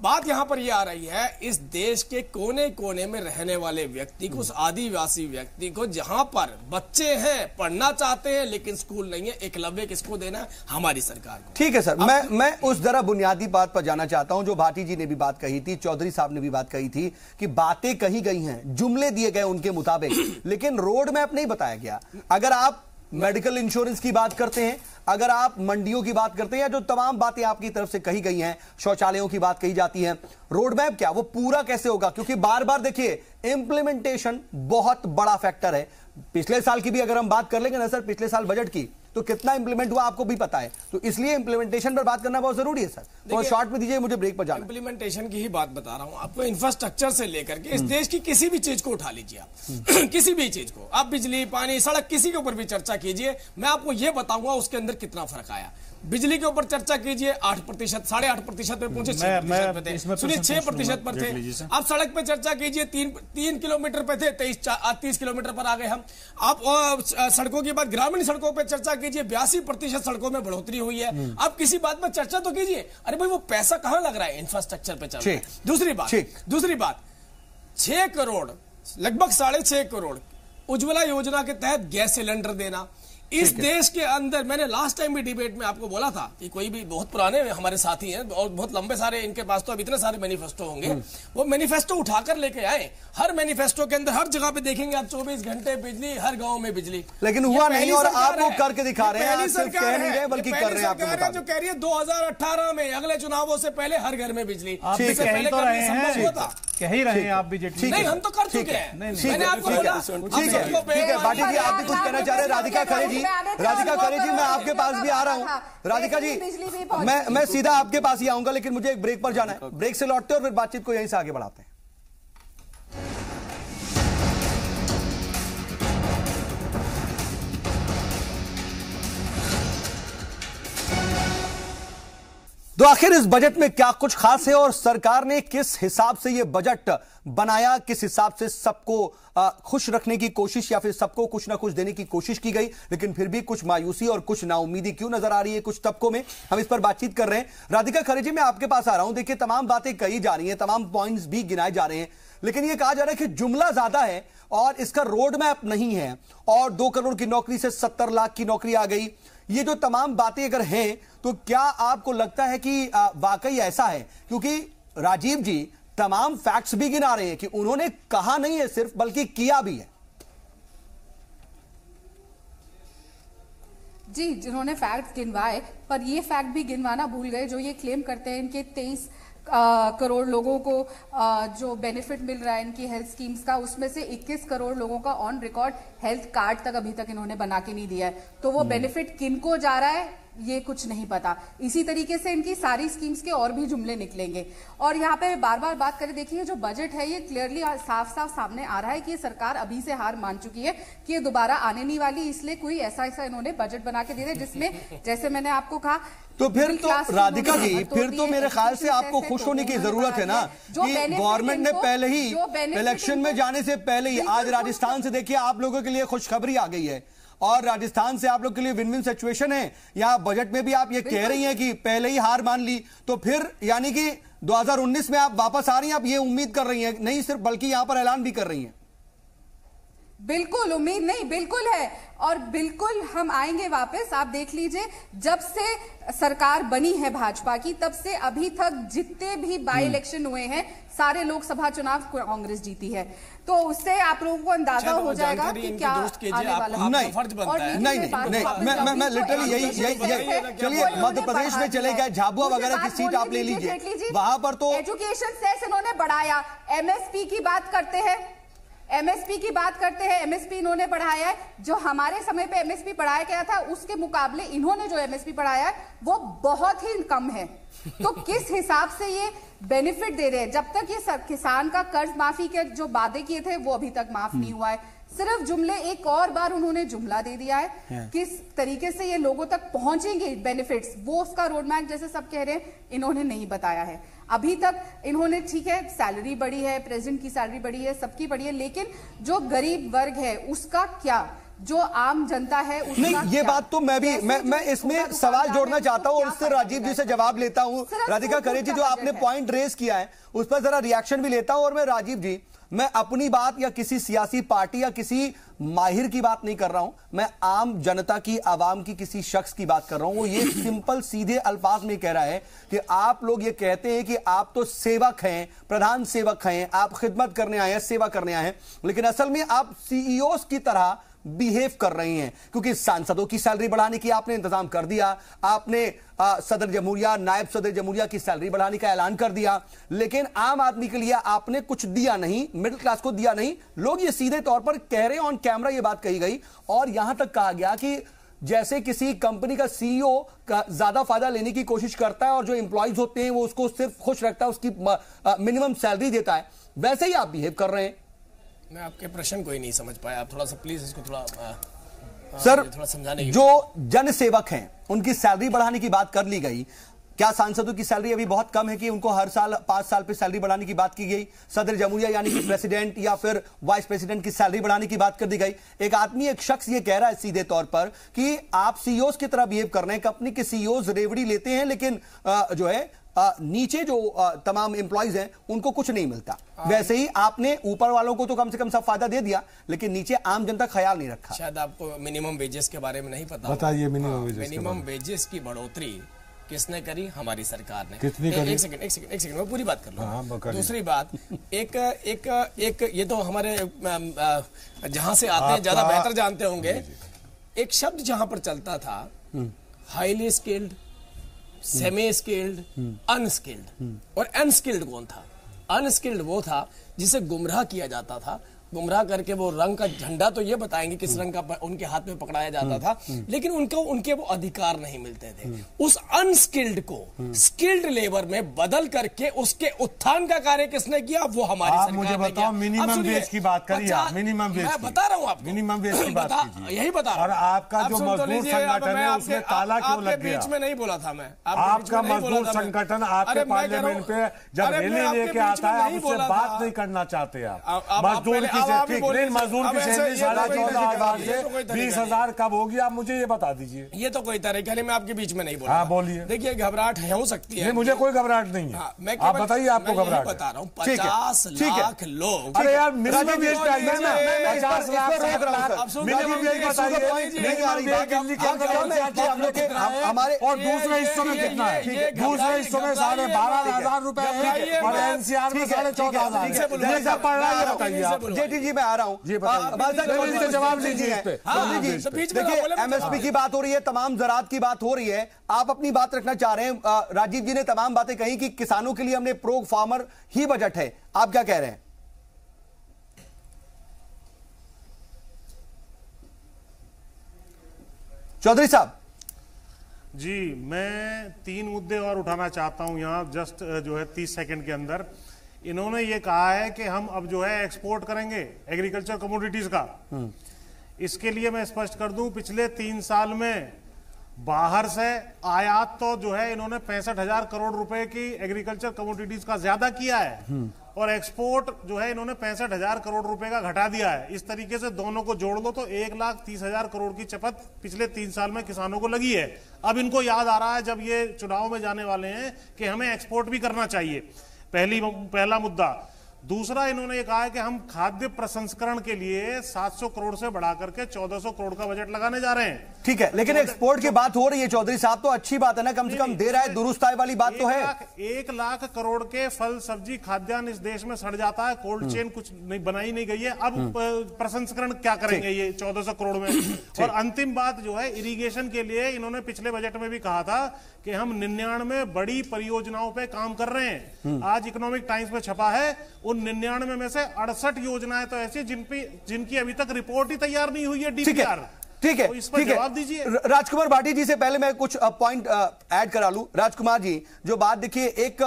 बात यहां पर यह आ रही है, इस देश के कोने कोने में रहने वाले व्यक्ति को, उस आदिवासी व्यक्ति को जहां पर बच्चे हैं, पढ़ना चाहते हैं लेकिन स्कूल नहीं है, एकलव्य किसको देना है? हमारी सरकार को। ठीक है सर, मैं उस जरा बुनियादी बात पर जाना चाहता हूं जो भाटी जी ने भी बात कही थी, चौधरी साहब ने भी बात कही थी कि बातें कही गई हैं, जुमले दिए गए उनके मुताबिक, लेकिन रोड मैप नहीं बताया गया। अगर आप मेडिकल इंश्योरेंस की बात करते हैं, अगर आप मंडियों की बात करते हैं, या जो तमाम बातें आपकी तरफ से कही गई हैं, शौचालयों की बात कही जाती है, रोड मैप क्या, वो पूरा कैसे होगा? क्योंकि बार बार देखिए इंप्लीमेंटेशन बहुत बड़ा फैक्टर है। पिछले साल की भी अगर हम बात कर लेंगे ना सर, पिछले साल बजट की, तो कितना इंप्लीमेंट हुआ आपको भी पता है, तो इसलिए इंप्लीमेंटेशन पर बात करना बहुत जरूरी है सर। तो शॉर्ट में दीजिए, मुझे ब्रेक पर जाना। इंप्लीमेंटेशन की ही बात बता रहा हूं आपको, इंफ्रास्ट्रक्चर से लेकर के इस देश की किसी भी चीज को उठा लीजिए आप किसी भी चीज को, आप बिजली, पानी, सड़क, किसी के ऊपर भी चर्चा कीजिए, मैं आपको यह बताऊंगा उसके अंदर कितना फर्क आया। बिजली के ऊपर चर्चा कीजिए, 8%, 8.5% पे पहुंचे, 6% पे थे, सुनिए 6% पर थे। आप सड़क पे चर्चा कीजिए, 3 किलोमीटर पे थे, 30 किलोमीटर पर आ गए हम। आप सड़कों की बात, ग्रामीण सड़कों पे चर्चा कीजिए, 82% सड़कों में बढ़ोतरी हुई है। आप किसी बात में चर्चा तो कीजिए, अरे भाई वो पैसा कहां लग रहा है? इंफ्रास्ट्रक्चर पे चल रहा है। दूसरी बात, 6 करोड़ लगभग 6.5 करोड़ उज्ज्वला योजना के तहत गैस सिलेंडर देना। इस देश के अंदर मैंने लास्ट टाइम भी डिबेट में आपको बोला था कि कोई भी बहुत पुराने हमारे साथी हैं और बहुत लंबे सारे इनके पास तो अब इतने सारे मैनिफेस्टो होंगे, वो मैनिफेस्टो उठाकर लेके आए। हर मैनिफेस्टो के अंदर हर जगह पे देखेंगे आप 24 घंटे बिजली, हर गांव में बिजली, लेकिन हुआ नहीं और आप लोग करके दिखा रहे हैं। आप सिर्फ कह नहीं रहे बल्कि कर रहे हैं। आपको बता जो कह रही है 2018 में अगले चुनावों से पहले हर घर में बिजली, कह ही रहे हैं आप बीजेपी। नहीं, हम तो कर चुके हैं। मैंने आपको बोला। ठीक है बाटी जी, आप भी कुछ कहना चाह रहे हैं? राधिका खरे जी, मैं आपके पास भी आ रहा हूं। राधिका जी, मैं सीधा आपके पास ही आऊंगा, लेकिन मुझे एक ब्रेक पर जाना है। ब्रेक से लौटते और फिर बातचीत को यहीं से आगे बढ़ाते हैं। तो आखिर इस बजट में क्या कुछ खास है और सरकार ने किस हिसाब से यह बजट बनाया, किस हिसाब से सबको खुश रखने की कोशिश या फिर सबको कुछ ना कुछ देने की कोशिश की गई, लेकिन फिर भी कुछ मायूसी और कुछ नाउमीदी क्यों नजर आ रही है कुछ तबकों में, हम इस पर बातचीत कर रहे हैं। राधिका खरे जी, मैं आपके पास आ रहा हूं। देखिए, तमाम बातें कही जा रही हैं, तमाम पॉइंट्स भी गिनाए जा रहे हैं, लेकिन यह कहा जा रहा है कि जुमला ज्यादा है और इसका रोड मैप नहीं है और 2 करोड़ की नौकरी से 70 लाख की नौकरी आ गई। ये जो तमाम बातें अगर हैं, तो क्या आपको लगता है कि वाकई ऐसा है? क्योंकि राजीव जी तमाम फैक्ट्स भी गिना रहे हैं कि उन्होंने कहा नहीं है सिर्फ, बल्कि किया भी है। जी, जिन्होंने फैक्ट्स गिनवाए, पर ये फैक्ट भी गिनवाना भूल गए जो ये क्लेम करते हैं इनके 23 करोड़ लोगों को जो बेनिफिट मिल रहा है इनकी हेल्थ स्कीम्स का, उसमें से 21 करोड़ लोगों का ऑन रिकॉर्ड हेल्थ कार्ड तक अभी तक इन्होंने बना के नहीं दिया है। तो वो बेनिफिट किनको जा रहा है ये कुछ नहीं पता। इसी तरीके से इनकी सारी स्कीम्स के और भी जुमले निकलेंगे। और यहाँ पे बार बार बात करें, देखिए जो बजट है ये क्लियरली साफ साफ सामने आ रहा है कि ये सरकार अभी से हार मान चुकी है कि ये दोबारा आने नहीं वाली, इसलिए कोई ऐसा इन्होंने बजट बना के दे रहे जिसमें जैसे मैंने आपको कहा। तो फिर तो राधिका जी, फिर तो मेरे ख्याल से आपको खुश होने की जरूरत है ना कि गवर्नमेंट ने पहले ही इलेक्शन में जाने से पहले ही, आज राजस्थान से देखिए आप लोगों के लिए खुशखबरी आ गई है और राजस्थान से आप लोग के लिए विन विन सिचुएशन है। यहाँ बजट में भी आप ये कह रही हैं कि पहले ही हार मान ली, तो फिर यानी कि 2019 में आप वापस आ रही हैं, आप ये उम्मीद कर रही हैं, नहीं सिर्फ बल्कि यहां पर ऐलान भी कर रही हैं। बिल्कुल उम्मीद नहीं, बिल्कुल है और बिल्कुल हम आएंगे वापस। आप देख लीजिए, जब से सरकार बनी है भाजपा की, तब से अभी तक जितने भी बाई इलेक्शन हुए हैं, सारे लोकसभा चुनाव कांग्रेस जीती है। तो उससे आप लोगों को अंदाजा हो जाएगा कि क्या आने वाला है। नहीं, मैं लिटरली यही चलिए मध्य प्रदेश में चले गए, झाबुआ वगैरह की सीट आप ले लीजिए, वहां पर तो एजुकेशन सेस इन्होंने बढ़ाया, एमएसपी की बात करते हैं, एमएसपी इन्होंने बढ़ाया है। जो हमारे समय पे एमएसपी बढ़ाया गया था उसके मुकाबले इन्होंने जो एमएसपी बढ़ाया है वो बहुत ही कम है। तो किस हिसाब से ये बेनिफिट दे रहे हैं? जब तक ये किसान का कर्ज माफी के जो वादे किए थे वो अभी तक माफ नहीं हुआ है, सिर्फ जुमले, एक और बार उन्होंने जुमला दे दिया है। किस तरीके से ये लोगों तक पहुंचेंगे बेनिफिट्स, वो उसका रोड मैप जैसे सब कह रहे हैं इन्होंने नहीं बताया है अभी तक। इन्होंने ठीक है सैलरी बढ़ी है, प्रेसिडेंट की सैलरी बढ़ी है, सबकी बढ़ी है, लेकिन जो गरीब वर्ग है उसका क्या, जो आम जनता है उसका नहीं, ये बात तो मैं भी मैं इसमें सवाल जोड़ना चाहता हूं और उससे राजीव जी से जवाब लेता हूं। राधिका खरे जी, जो आपने पॉइंट रेज किया है उस पर जरा रिएक्शन भी लेता हूं। और मैं राजीव जी, मैं अपनी बात या किसी सियासी पार्टी या किसी माहिर की बात नहीं कर रहा हूं, मैं आम जनता की, आवाम की, किसी शख्स की बात कर रहा हूं। वो ये सिंपल सीधे अल्फाज में कह रहा है कि आप लोग ये कहते हैं कि आप तो सेवक हैं, प्रधान सेवक हैं, आप खिदमत करने आए हैं, सेवा करने आए हैं, लेकिन असल में आप सीईओस की तरह बिहेव कर रही हैं, क्योंकि सांसदों की सैलरी बढ़ाने की आपने इंतजाम कर दिया, आपने सदर जमहूरिया, नायब सदर जमहूरिया की सैलरी बढ़ाने का ऐलान कर दिया, लेकिन आम आदमी के लिए आपने कुछ दिया नहीं, मिडिल क्लास को दिया नहीं। लोग ये सीधे तौर पर कह रहे हैं, ऑन कैमरा ये बात कही गई और यहां तक कहा गया कि जैसे किसी कंपनी का सीईओ का ज्यादा फायदा लेने की कोशिश करता है और जो एम्प्लॉइज होते हैं वो उसको सिर्फ खुश रखता है, उसकी मिनिमम सैलरी देता है, वैसे ही आप बिहेव कर रहे हैं। मैं आपके प्रश्न को ही नहीं समझ पाया, आप थोड़ा सा प्लीज इसको थोड़ा सर थोड़ा समझाने की। जो जन सेवक हैं उनकी सैलरी बढ़ाने की बात कर ली गई, क्या सांसदों की सैलरी अभी बहुत कम है कि उनको हर साल 5 साल पे सैलरी बढ़ाने की बात की गई? सदर जमहूरिया यानी कि प्रेसिडेंट या फिर वाइस प्रेसिडेंट की सैलरी बढ़ाने की बात कर दी गई। एक आदमी, एक शख्स ये कह रहा है सीधे तौर पर कि आप सीईओस की तरह बिहेव कर रहे हैं, कंपनी के सीईओस रेवड़ी लेते हैं लेकिन जो है नीचे जो तमाम एम्प्लॉइज हैं उनको कुछ नहीं मिलता। वैसे ही आपने ऊपर वालों को तो कम से कम सब फायदा दे दिया, लेकिन नीचे आम जनता ख्याल नहीं रखा। शायद आपको मिनिमम वेजेस के बारे में नहीं पता। बताइए मिनिमम वेजेस की बढ़ोतरी किसने करी? हमारी सरकार ने। कितनी करी? एक सेकंड मैं पूरी बात कर लूं। दूसरी बात, एक ये तो हमारे जहां से आते हैं ज्यादा बेहतर जानते होंगे। एक शब्द जहां पर चलता था, highly skilled, semi skilled, unskilled. और अनस्किल्ड कौन था? अनस्किल्ड वो था जिसे गुमराह किया जाता था। गुमराह करके वो रंग का झंडा तो ये बताएंगे किस रंग का उनके हाथ में पकड़ाया जाता था, लेकिन उनके वो अधिकार नहीं मिलते थे। उस अनस्किल्ड को स्किल्ड लेबर में बदल करके उसके उत्थान का कार्य किसने किया? वो हमारी सरकार ने किया। मुझे बताओ, मिनिमम वेज की बात करिए। मिनिमम वेज मैं बता रहा हूँ आपको, मिनिमम वेज की बात कीजिए। यही बता रहा हूँ। और आपका जो मजदूर संगठन है उसमें ताला क्यों लग गया? बीच में नहीं बोला था मैं। आपका मजदूर संगठन आपके पार्लियामेंट पे जब रैली लेके आता है, आप उससे बात नहीं करना चाहते। आप मजदूर की मजदूर की सैलरी 14,500 से 20,000 कब होगी? आप मुझे ये बता दीजिए। ये तो कोई तरह के मैं आपके बीच में नहीं बोल। हाँ बोलिए। देखिए घबराहट हो सकती है। नहीं, मुझे कोई घबराहट नहीं है। मैं आप बताइए, आपको घबराहट? बता रहा हूँ 50 लाख लोग। अरे यार मिनिमम वेज पे आइए ना। 50 लाख मिनिमम वेज बताइए। हमारे और दूसरे हिस्सों में कितना है? दूसरे हिस्सों में 12,500 रुपए है और एनसीआर में 14,500 पड़ रहा है। बताइए आप। जेटी जी मैं आ रहा हूं, जवाब दीजिए। देखिए एमएसपी की बात हो रही है, तमाम ज़राअत की बात हो रही है, आप अपनी बात रखना चाह रहे हैं। राजीव जी ने तमाम बातें कही कि किसानों के लिए हमने प्रो फार्मर ही बजट है, आप क्या कह रहे हैं? चौधरी साहब जी, मैं 3 मुद्दे और उठाना चाहता हूं यहां जस्ट जो है 30 सेकंड के अंदर। इन्होंने ये कहा है कि हम अब जो है एक्सपोर्ट करेंगे एग्रीकल्चर कमोडिटीज का। इसके लिए मैं स्पष्ट कर दूं, पिछले 3 साल में बाहर से आयात तो जो है इन्होंने 65,000 करोड़ रुपए की एग्रीकल्चर कमोडिटीज का ज्यादा किया है और एक्सपोर्ट जो है इन्होंने 65,000 करोड़ रुपए का घटा दिया है। इस तरीके से दोनों को जोड़ लो तो 1,30,000 करोड़ की चपत पिछले 3 साल में किसानों को लगी है। अब इनको याद आ रहा है जब ये चुनाव में जाने वाले हैं कि हमें एक्सपोर्ट भी करना चाहिए। पहला मुद्दा। दूसरा, इन्होंने ये कहा है कि हम खाद्य प्रसंस्करण के लिए 700 करोड़ से बढ़ाकर के 1,400 करोड़ का बजट लगाने जा रहे हैं। ठीक है, लेकिन एक्सपोर्ट की बात हो रही है चौधरी साहब, तो अच्छी बात है ना, कम से कम दे रहा है, दुरुस्त आय वाली बात तो है। 1 लाख करोड़ के फल सब्जी खाद्यान्न इस देश में सड़ जाता है, कोल्ड चेन कुछ नहीं बनाई नहीं गई है। अब प्रसंस्करण क्या करेंगे ये 1,400 करोड़ में? और अंतिम बात जो है इरिगेशन के लिए, इन्होंने पिछले बजट में भी कहा था कि हम 99 बड़ी परियोजनाओं पे काम कर रहे हैं। आज इकोनॉमिक टाइम्स में छपा है, उन 99 में से 68 योजनाएं तो ऐसी जिनकी अभी तक रिपोर्ट ही तैयार नहीं हुई है, डीपीआर। ठीक है, तो इस पर जवाब दीजिए। राजकुमार भाटी जी से पहले मैं कुछ पॉइंट ऐड करा लूं। राजकुमार जी, जो बात देखिए, एक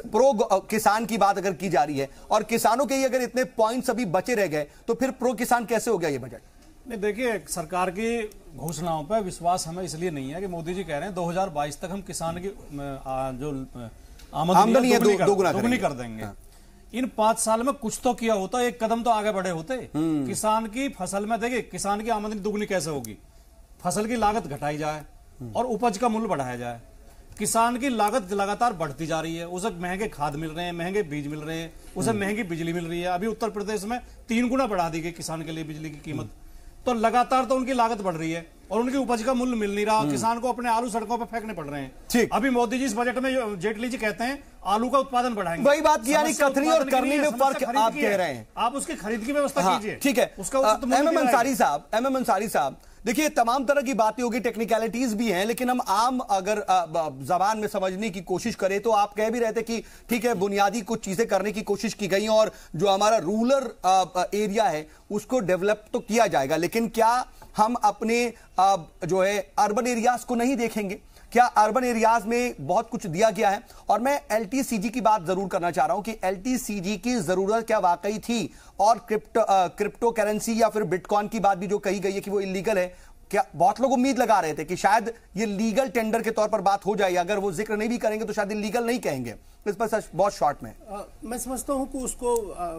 प्रो किसान की बात अगर की जा रही है और किसानों के ही अगर इतने पॉइंट्स अभी बचे रह गए, तो फिर प्रो किसान कैसे हो गया ये बजट? नहीं, देखिए सरकार की घोषणाओं पर विश्वास हमें इसलिए नहीं है कि मोदी जी कह रहे हैं 2022 तक हम किसान की जो आमदनी है दोगुनी कर देंगे। इन 5 साल में कुछ तो किया होता, एक कदम तो आगे बढ़े होते। किसान की फसल में देखिए, किसान की आमदनी दुगनी कैसे होगी? फसल की लागत घटाई जाए और उपज का मूल्य बढ़ाया जाए। किसान की लागत लगातार बढ़ती जा रही है, उसे महंगे खाद मिल रहे हैं, महंगे बीज मिल रहे हैं, उसे महंगी बिजली मिल रही है। अभी उत्तर प्रदेश में 3 गुना बढ़ा दी गई किसान के लिए बिजली की कीमत। तो लगातार तो उनकी लागत बढ़ रही है और उनकी उपज का मूल्य मिल नहीं रहा। किसान को अपने आलू सड़कों पर फेंकने पड़ रहे हैं। अभी मोदी जी इस बजट में, जेटली जी कहते हैं आलू का उत्पादन बढ़ाएंगे। वही बात किया, कथनी और करनी में फर्क आप कह रहे हैं। आप उसकी खरीद की व्यवस्था कीजिए। ठीक है, एमएम अंसारी साहब, देखिए तमाम तरह की बातें होगी, टेक्निकलिटीज भी हैं, लेकिन हम आम अगर जबान में समझने की कोशिश करें तो आप कह भी रहे थे कि ठीक है, बुनियादी कुछ चीजें करने की कोशिश की गई और जो हमारा रूरल एरिया है उसको डेवलप तो किया जाएगा, लेकिन क्या हम अपने जो है अर्बन एरियाज को नहीं देखेंगे? क्या अर्बन एरियाज में बहुत कुछ दिया गया है? और मैं एलटीसीजी की बात जरूर करना चाह रहा हूं कि एलटीसीजी की जरूरत क्या वाकई थी? और क्रिप्टो करेंसी या फिर बिटकॉइन की बात भी जो कही गई है कि वो इलीगल है, क्या बहुत लोग उम्मीद लगा रहे थे कि शायद ये लीगल टेंडर के तौर पर बात हो जाए, अगर वो जिक्र नहीं भी करेंगे तो शायद इलीगल नहीं कहेंगे। इस पर बहुत शॉर्ट में। मैं समझता हूं कि उसको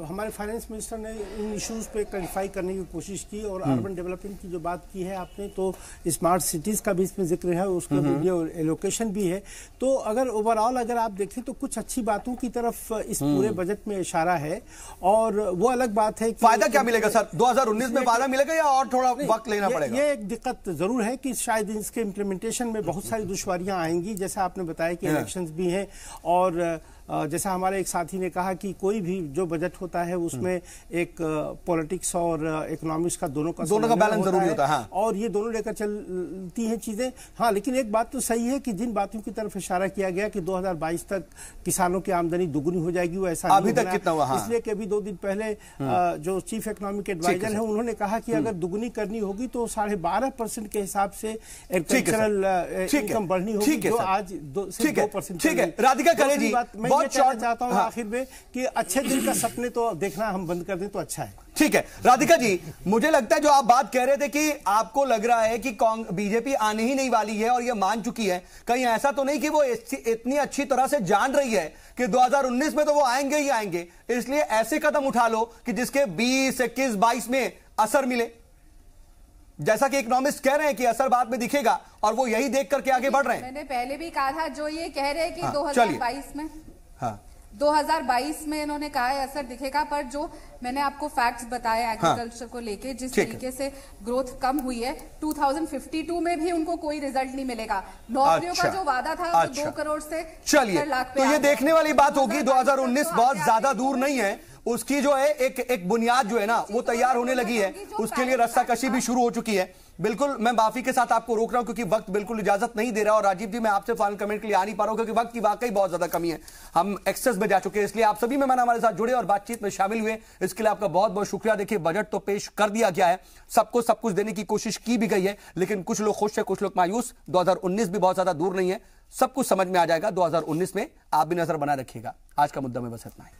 हमारे फाइनेंस मिनिस्टर ने इन इश्यूज पे क्लैरिफाई करने की कोशिश की और अर्बन डेवलपमेंट की जो बात की है आपने, तो स्मार्ट सिटीज का भी इसमें जिक्र है, उसके लिए एलोकेशन भी है। तो अगर ओवरऑल अगर आप देखें तो कुछ अच्छी बातों की तरफ इस पूरे बजट में इशारा है। और वो अलग बात है कि फायदा क्या मिलेगा सर, 2019 में फायदा मिलेगा या और थोड़ा वक्त लेना पड़ेगा? ये एक दिक्कत जरूर है कि शायद इसके इम्प्लीमेंटेशन में बहुत सारी दुश्वारियां आएंगी, जैसा आपने बताया कि इलेक्शंस भी हैं। और जैसा हमारे एक साथी ने कहा कि कोई भी जो बजट होता है उसमें एक पॉलिटिक्स और इकोनॉमिक्स का दोनों का बैलेंस जरूरी होता है। हाँ। और ये दोनों लेकर चलती हैं चीजें। हाँ, लेकिन एक बात तो सही है कि जिन बातों की तरफ इशारा किया गया कि 2022 तक किसानों की आमदनी दुगुनी हो जाएगी, वो ऐसा अभी तक कितना हुआ? हाँ। इसलिए कि अभी 2 दिन पहले जो चीफ इकोनॉमिक एडवाइजर है उन्होंने कहा कि अगर दुगुनी करनी होगी तो 12.5% के हिसाब से एग्रीकल्चरल इनकम बढ़नी होगी, जो आज 2%। ठीक है राधिका करे जी, बहुत चाहता हूं आखिर में कि अच्छे दिन का सपने तो देखना हम बंद कर दें तो अच्छा है। ठीक है राधिका जी, मुझे लगता है जो आप बात कह रहे थे कि आपको लग रहा है कि बीजेपी आने ही नहीं वाली है और ये मान चुकी है, कहीं ऐसा तो नहीं कि वो इतनी अच्छी तरह से जान रही है कि 2019 में तो वो आएंगे ही आएंगे, इसलिए ऐसे कदम उठा लो कि जिसके 20, 21, 22 में असर मिले, जैसा कि इकोनॉमिस्ट कह रहे हैं कि असर बाद में दिखेगा और वो यही देख करके आगे बढ़ रहे हैं। मैंने पहले भी कहा था, जो ये कह रहे हैं कि 2022 में इन्होंने कहा है असर दिखेगा, पर जो मैंने आपको फैक्ट्स बताए एग्रीकल्चर को लेके, जिस तरीके से ग्रोथ कम हुई है, 2052 में भी उनको कोई रिजल्ट नहीं मिलेगा। नौकरियों का जो वादा था वो 2 करोड़ से 4 लाख पे। तो ये देखने वाली बात होगी, 2019 बहुत ज्यादा दूर नहीं है, उसकी जो है एक बुनियाद जो है ना वो तैयार होने लगी है, उसके लिए रस्साकशी भी शुरू हो चुकी है। बिल्कुल, मैं माफी के साथ आपको रोक रहा हूं क्योंकि वक्त बिल्कुल इजाजत नहीं दे रहा। और राजीव जी, मैं आपसे फाइनल कमेंट के लिए आ नहीं पा रहा हूं क्योंकि वक्त की वाकई बहुत ज्यादा कमी है, हम एक्सेस में जा चुके हैं। इसलिए आप सभी मेहमान हमारे साथ जुड़े और बातचीत में शामिल हुए, इसके लिए आपका बहुत बहुत शुक्रिया। देखिए, बजट तो पेश कर दिया गया है, सबको सब कुछ देने की कोशिश की भी गई है, लेकिन कुछ लोग खुश है, कुछ लोग मायूस। 2019 भी बहुत ज्यादा दूर नहीं है, सब कुछ समझ में आ जाएगा 2019 में। आप भी नजर बनाए रखिएगा। आज का मुद्दा में बस इतना है।